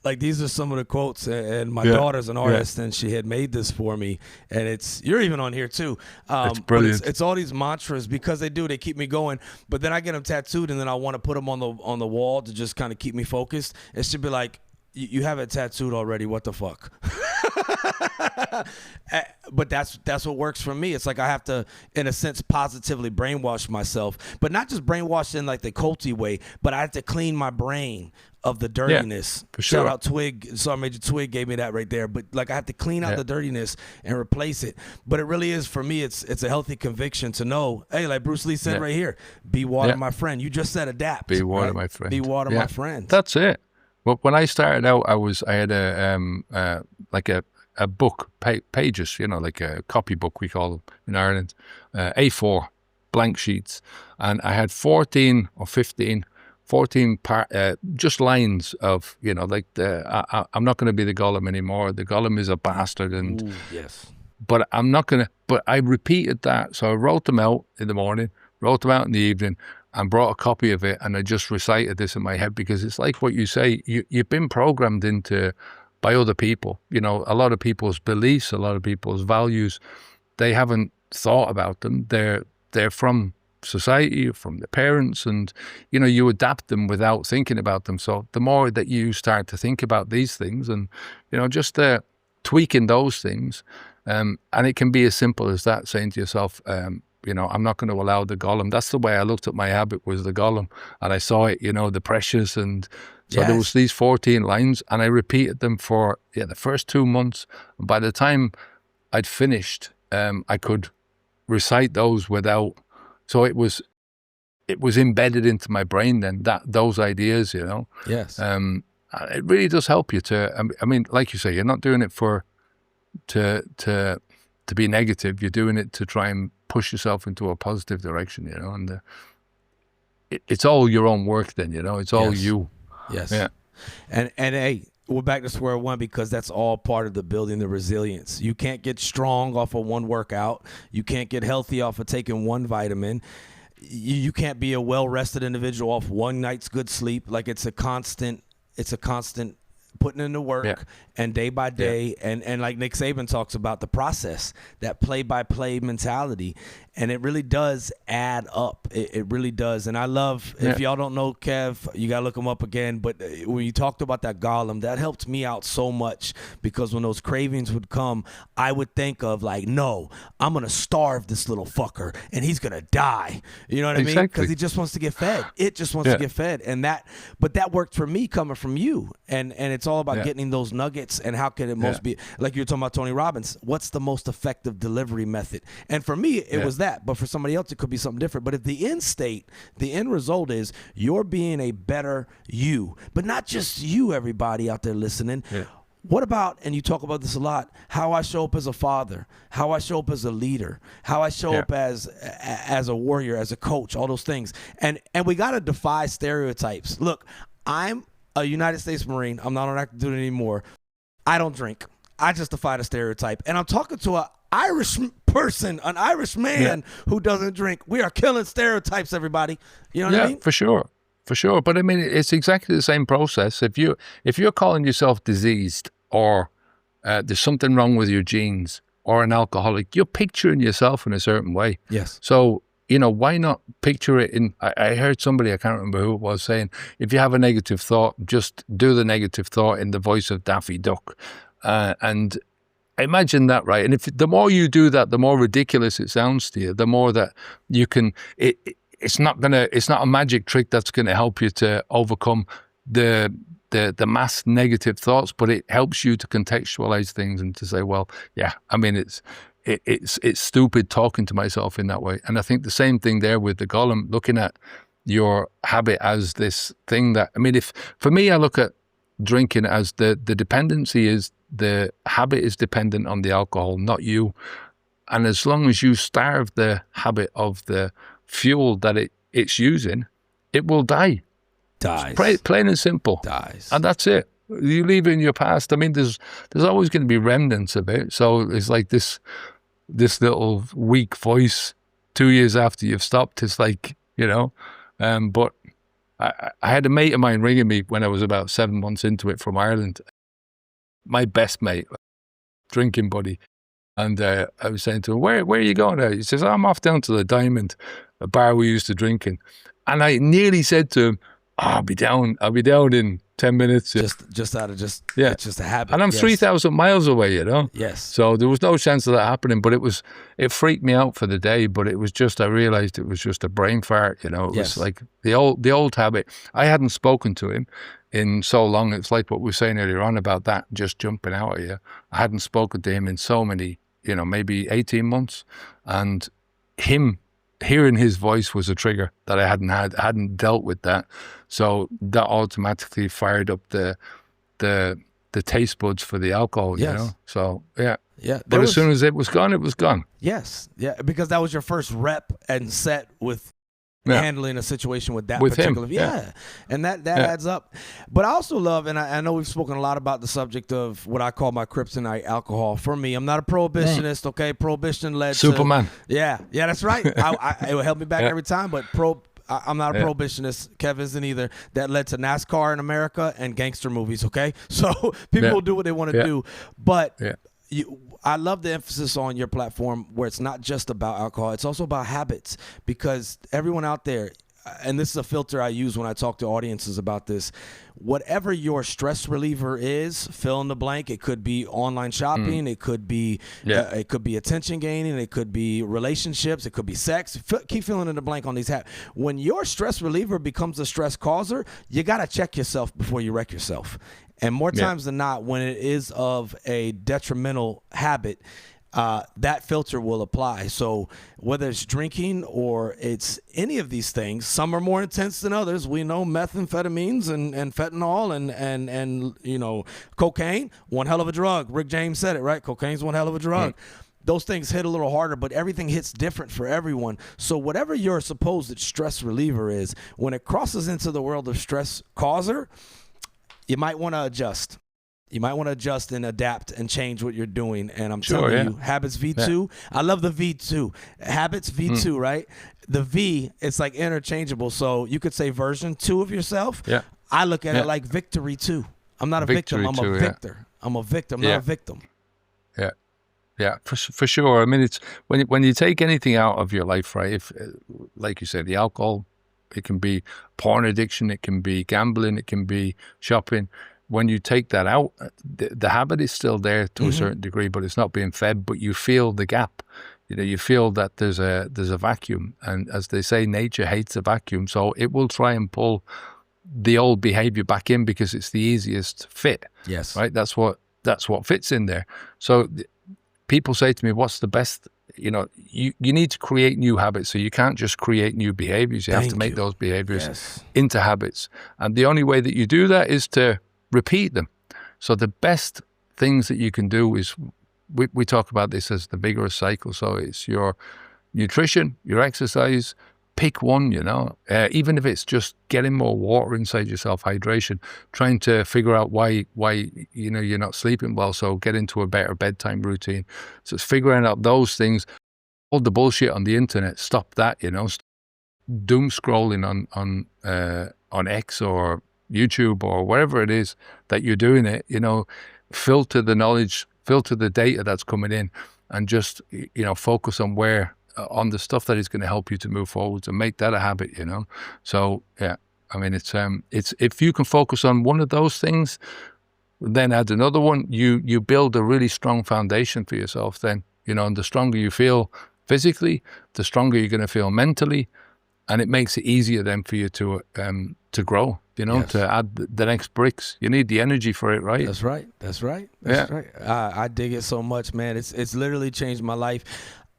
S1: like these are some of the quotes, and my
S2: Yeah,
S1: daughter's an
S2: yeah.
S1: artist, and she had made this for me, and you're even on here too.
S2: It's
S1: But
S2: brilliant.
S1: it's all these mantras because they keep me going. But then I get them tattooed, and then I want to put them on the wall to just kind of keep me focused. It should be like, you have it tattooed already. What the fuck? But that's what works for me. It's like I have to, in a sense, positively brainwash myself, but not just brainwash in like the culty way, but I have to clean my brain of the dirtiness.
S2: for sure.
S1: Shout out Twig. Sergeant Major Twig gave me that right there. But like I have to clean out the dirtiness and replace it. But it really is, for me, it's a healthy conviction to know, hey, like Bruce Lee said right here, be water, my friend. You just said adapt.
S2: Be water,
S1: right?
S2: my friend.
S1: Be water, my friend.
S2: That's it. Well, when I started out, I had a book, pages, like a copybook, we call them in Ireland, A4 blank sheets, and I had 14 or 15 just lines of, like I'm not going to be the Gollum anymore. The Gollum is a bastard, and
S1: Ooh, yes.
S2: but I'm not going to. But I repeated that, so I wrote them out in the morning, wrote them out in the evening, and brought a copy of it, and I just recited this in my head, because it's like what you say, you've been programmed into by other people. A lot of people's beliefs, a lot of people's values, they haven't thought about them. They're from society, from the parents, and you adapt them without thinking about them. So the more that you start to think about these things, and just tweaking those things, and it can be as simple as that, saying to yourself, I'm not going to allow the Gollum. That's the way I looked at my habit, was the Gollum, and I saw it, the pressures, and so there was these 14 lines, and I repeated them for the first 2 months. And by the time I'd finished, I could recite those without. So it was embedded into my brain then, those ideas,
S1: Yes.
S2: It really does help you to. I mean, like you say, you're not doing it to be negative. You're doing it to try and push yourself into a positive direction, and it's all your own work then, it's all you.
S1: Yes.
S2: Yeah.
S1: And hey, we're back to square one, because that's all part of the building the resilience. You can't get strong off of one workout. You can't get healthy off of taking one vitamin. You can't be a well-rested individual off one night's good sleep. Like it's a constant putting in the work, and day by day, and like Nick Saban talks about, the process, that play-by-play mentality, and it really does add up. It really does. And I love, if y'all don't know Kev, you got to look him up again, but when you talked about that Gollum, that helped me out so much, because when those cravings would come, I would think of like, no, I'm going to starve this little fucker, and he's going to die. You know what I mean? Because he just wants to get fed. It just wants to get fed. But that worked for me coming from you. And it's all about getting those nuggets, and how can it most be, like you were talking about Tony Robbins, what's the most effective delivery method? And for me, it was that, but for somebody else, it could be something different. But if the end result is you're being a better you, but not just you, everybody out there listening. What about, and you talk about this a lot, how I show up as a father, how I show up as a leader, how I show up as a warrior, as a coach, all those things. And we got to defy stereotypes. Look, I'm a United States Marine. I'm not on active duty anymore. I don't drink. I just defy the stereotype. And I'm talking to an Irish person, an Irish man who doesn't drink. We are killing stereotypes, everybody. You know what I mean?
S2: For sure. But I mean, it's exactly the same process. If you're calling yourself diseased, or there's something wrong with your genes, or an alcoholic, you're picturing yourself in a certain way.
S1: Yes.
S2: So, why not picture it in, I heard somebody, I can't remember who it was, saying, if you have a negative thought, just do the negative thought in the voice of Daffy Duck. And imagine that, right? And if the more you do that, the more ridiculous it sounds to you, the more that you can, it's not a magic trick that's going to help you to overcome the mass negative thoughts, but it helps you to contextualize things and to say, well, I mean, it's stupid talking to myself in that way. And I think the same thing there with the Gollum, looking at your habit as this thing that, I mean, for me, I look at drinking as the dependency is, the habit is dependent on the alcohol, not you. And as long as you starve the habit of the fuel that it's using, it will die.
S1: Dies.
S2: Plain and simple.
S1: Dies.
S2: And that's it. You leave it in your past. I mean, there's always going to be remnants of it. So it's like this little weak voice 2 years after you've stopped. It's like, but I had a mate of mine ringing me when I was about 7 months into it from Ireland. My best mate, drinking buddy. And I was saying to him, where are you going now? He says, I'm off down to the Diamond, a bar we used to drink in. And I nearly said to him, I'll be down in 10 minutes.
S1: Just out of it's just a habit.
S2: And I'm 3,000 miles away, you know?
S1: Yes.
S2: So there was no chance of that happening, but it freaked me out for the day, but it was just, I realized it was just a brain fart, you know? It was like the old habit. I hadn't spoken to him in so long. It's like what we were saying earlier on about that just jumping out at you. I hadn't spoken to him in so many, you know, maybe 18 months. And hearing his voice was a trigger that I hadn't dealt with that. So that automatically fired up the taste buds for the alcohol, you know? So, yeah.
S1: Yeah.
S2: But as soon as it was gone, it was gone.
S1: Yes. Yeah. Because that was your first rep and set with handling a situation with that
S2: with
S1: particular.
S2: him.
S1: And that adds up. But I also love, and I know we've spoken a lot about the subject of what I call my kryptonite alcohol. For me, I'm not a prohibitionist, okay? Prohibition led
S2: Superman.
S1: Yeah, that's right. It will help me back every time, but I'm not a prohibitionist. Kev isn't either. That led to NASCAR in America and gangster movies, okay? So people will do what they want to do. But I love the emphasis on your platform where it's not just about alcohol. It's also about habits, because everyone out there, and this is a filter I use when I talk to audiences about this, whatever your stress reliever is, fill in the blank. It could be online shopping. It could be attention gaining. It could be relationships. It could be sex. Keep filling in the blank on these habits. When your stress reliever becomes a stress causer, you got to check yourself before you wreck yourself. And more times than not, when it is of a detrimental habit, that filter will apply. So whether it's drinking or it's any of these things, some are more intense than others. We know methamphetamines and fentanyl and you know, cocaine, one hell of a drug. Rick James said it, right? Cocaine's one hell of a drug. Those things hit a little harder, but everything hits different for everyone. So whatever your supposed stress reliever is, when it crosses into the world of stress causer, you might want to adjust. You might want to adjust and adapt and change what you're doing. And I'm telling you, HabitsV2, I love the V2. HabitsV2, right? The V, it's like interchangeable. So you could say version 2 of yourself. Yeah. I look at it like victory 2. I'm not a victim. I'm a victor. I'm a victim, not a victim.
S2: Yeah. Yeah, for sure. I mean, it's when you take anything out of your life, right? If, like you said, the alcohol, it can be porn addiction, it can be gambling, it can be shopping. When you take that out, the habit is still there to a certain degree, but it's not being fed. But you feel the gap. You know, you feel that there's a vacuum, and as they say, nature hates a vacuum, so it will try and pull the old behavior back in because it's the easiest fit.
S1: Yes,
S2: right. That's what fits in there. So people say to me, "What's the best?" You know, you need to create new habits. So you can't just create new behaviors. You have to make those behaviors into habits. And the only way that you do that is to repeat them. So the best things that you can do is, we talk about this as the vigorous cycle. So it's your nutrition, your exercise, pick one, you know, even if it's just getting more water inside yourself, hydration, trying to figure out why, you know, you're not sleeping well. So get into a better bedtime routine. So it's figuring out those things. All the bullshit on the internet, stop that, you know, doom scrolling on X or YouTube or wherever it is that you're doing it, you know, filter the knowledge, filter the data that's coming in, and just, you know, focus on on the stuff that is going to help you to move forward and make that a habit, you know. So yeah, I mean, it's if you can focus on one of those things, then add another one, you build a really strong foundation for yourself then, you know, and the stronger you feel physically, the stronger you're going to feel mentally, and it makes it easier then for you to grow, you know, to add the next bricks. You need the energy for it, right?
S1: That's right. That's right. I dig it so much, man. It's literally changed my life.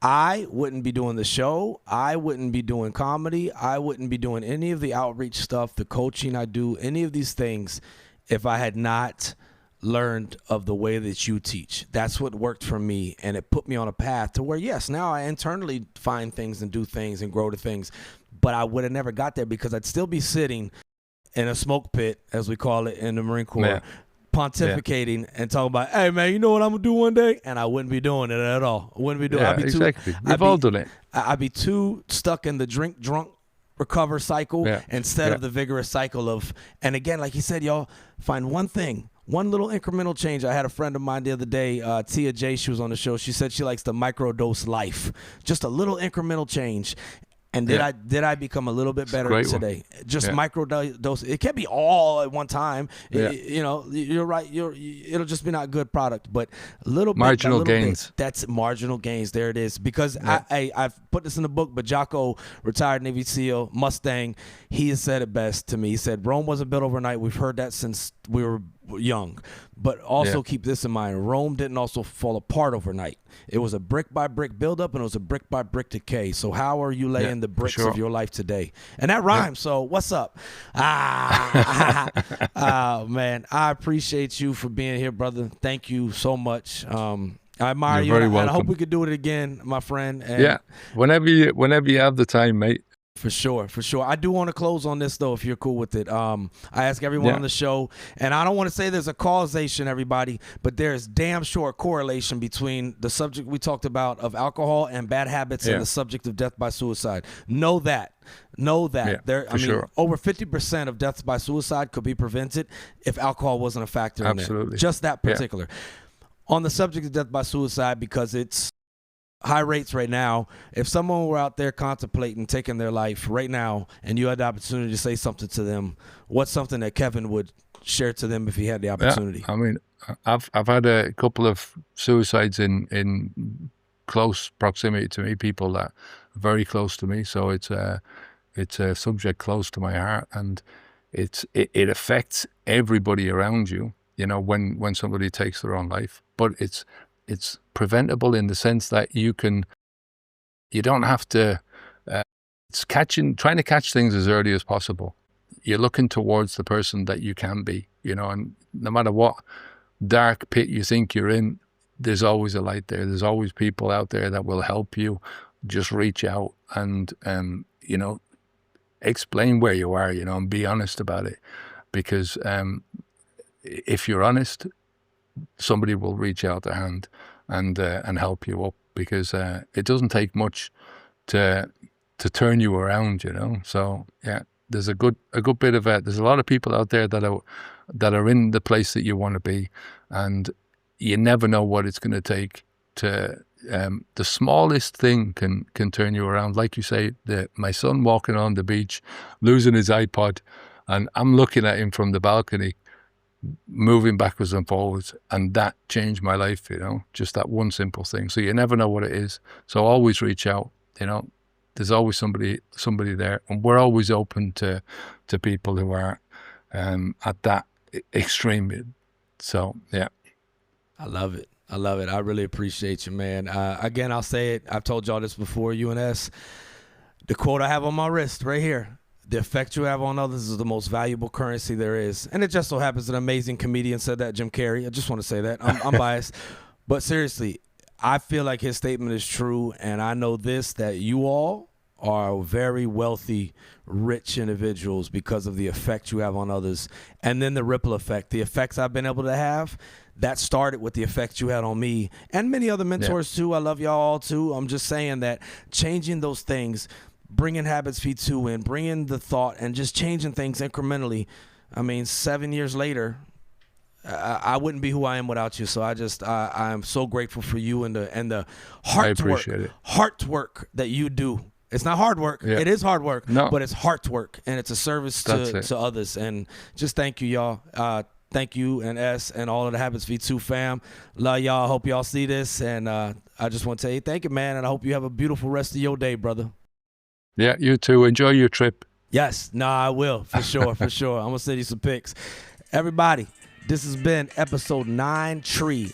S1: I wouldn't be doing the show. I wouldn't be doing comedy. I wouldn't be doing any of the outreach stuff, the coaching I do, any of these things, if I had not learned of the way that you teach. That's what worked for me, and it put me on a path to where, yes, now I internally find things and do things and grow to things, but I would have never got there because I'd still be sitting in a smoke pit, as we call it in the Marine Corps, pontificating and talking about, hey, man, you know what I'm going to do one day? And I wouldn't be doing it at all. I wouldn't be doing it.
S2: Exactly. We've all done it.
S1: I'd be too stuck in the drink drunk recover cycle instead
S2: Yeah.
S1: of the vigorous cycle of, and again, like he said, y'all, find one thing, one little incremental change. I had a friend of mine the other day, Tia J, she was on the show. She said she likes to microdose life, just a little incremental change. And did I become a little bit better today? Just micro dose. It can't be all at one time.
S2: Yeah.
S1: You know, you're right. It'll just be not good product, but a little
S2: marginal
S1: bit,
S2: gains.
S1: That's marginal gains. There it is. Because I've put this in the book, but Jocko, retired Navy SEAL, Mustang, he has said it best to me. He said, Rome wasn't built overnight. We've heard that since we were young. But also keep this in mind. Rome didn't also fall apart overnight. It was a brick by brick buildup, and it was a brick by brick decay. So how are you laying the bricks of your life today? And that rhymes. So what's up? Oh, man, I appreciate you for being here, brother. Thank you so much. I admire you, and I hope we could do it again, my friend. And
S2: whenever you have the time, mate.
S1: For sure. I do want to close on this, though, if you're cool with it. I ask everyone on the show, and I don't want to say there's a causation, everybody, but there's damn sure a correlation between the subject we talked about of alcohol and bad habits and the subject of death by suicide. Know that. Over 50% of deaths by suicide could be prevented if alcohol wasn't a factor in there. Just that particular. On the subject of death by suicide, because it's high rates right now, if someone were out there contemplating taking their life right now and you had the opportunity to say something to them, what's something that Kevin would share to them if he had the opportunity?
S2: I mean, I've had a couple of suicides in close proximity to me, people that are very close to me, so it's a subject close to my heart, and it affects everybody around you, you know, when somebody takes their own life. But it's preventable in the sense that you don't have to, it's trying to catch things as early as possible. You're looking towards the person that you can be, you know, and no matter what dark pit you think you're in, there's always a light there. There's always people out there that will help you. Just reach out and, you know, explain where you are, you know, and be honest about it. Because if you're honest, somebody will reach out their hand and help you up, because it doesn't take much to turn you around, you know. So there's a good bit of there's a lot of people out there that are in the place that you want to be, and you never know what it's going to take to the smallest thing can turn you around. Like you say, my son walking on the beach, losing his iPod, and I'm looking at him from the balcony, moving backwards and forwards, and that changed my life, you know, just that one simple thing. So you never know what it is. So always reach out, you know. There's always somebody there, and we're always open to people who are at that extreme. So
S1: I love it. I really appreciate you, man. Again, I'll say it. I've told y'all this before, UNS. The quote I have on my wrist right here: the effect you have on others is the most valuable currency there is. And it just so happens an amazing comedian said that, Jim Carrey. I just want to say that. I'm biased. But seriously, I feel like his statement is true. And I know this, that you all are very wealthy, rich individuals because of the effect you have on others. And then the ripple effect, the effects I've been able to have, that started with the effect you had on me and many other mentors too. I love y'all all too. I'm just saying that changing those things, bringing HabitsV2 in, bringing the thought, and just changing things incrementally. I mean, 7 years later, I wouldn't be who I am without you. So I'm so grateful for you and the heart work that you do. It's not hard work. It is hard work, but it's heart work, and it's a service to others. And just thank you, y'all. Thank you and S and all of the HabitsV2 fam. Love y'all. Hope y'all see this. And I just want to tell you thank you, man. And I hope you have a beautiful rest of your day, brother.
S2: Yeah, you too. Enjoy your trip.
S1: Yes. No, I will. For sure. I'm going to send you some pics. Everybody, this has been episode 93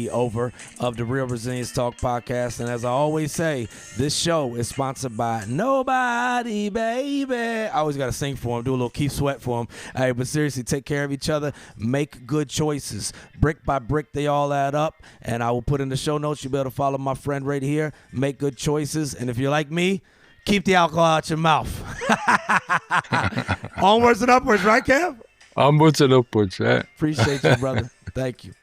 S1: over of the Real Resilience Talk podcast. And as I always say, this show is sponsored by nobody, baby. I always got to sing for him, do a little Keith Sweat for him. Hey, but seriously, take care of each other. Make good choices. Brick by brick, they all add up. And I will put in the show notes. You'll be able to follow my friend right here. Make good choices. And if you're like me, keep the alcohol out your mouth. Onwards and upwards, right, Kev?
S2: Onwards and upwards, yeah.
S1: Appreciate you, brother. Thank you.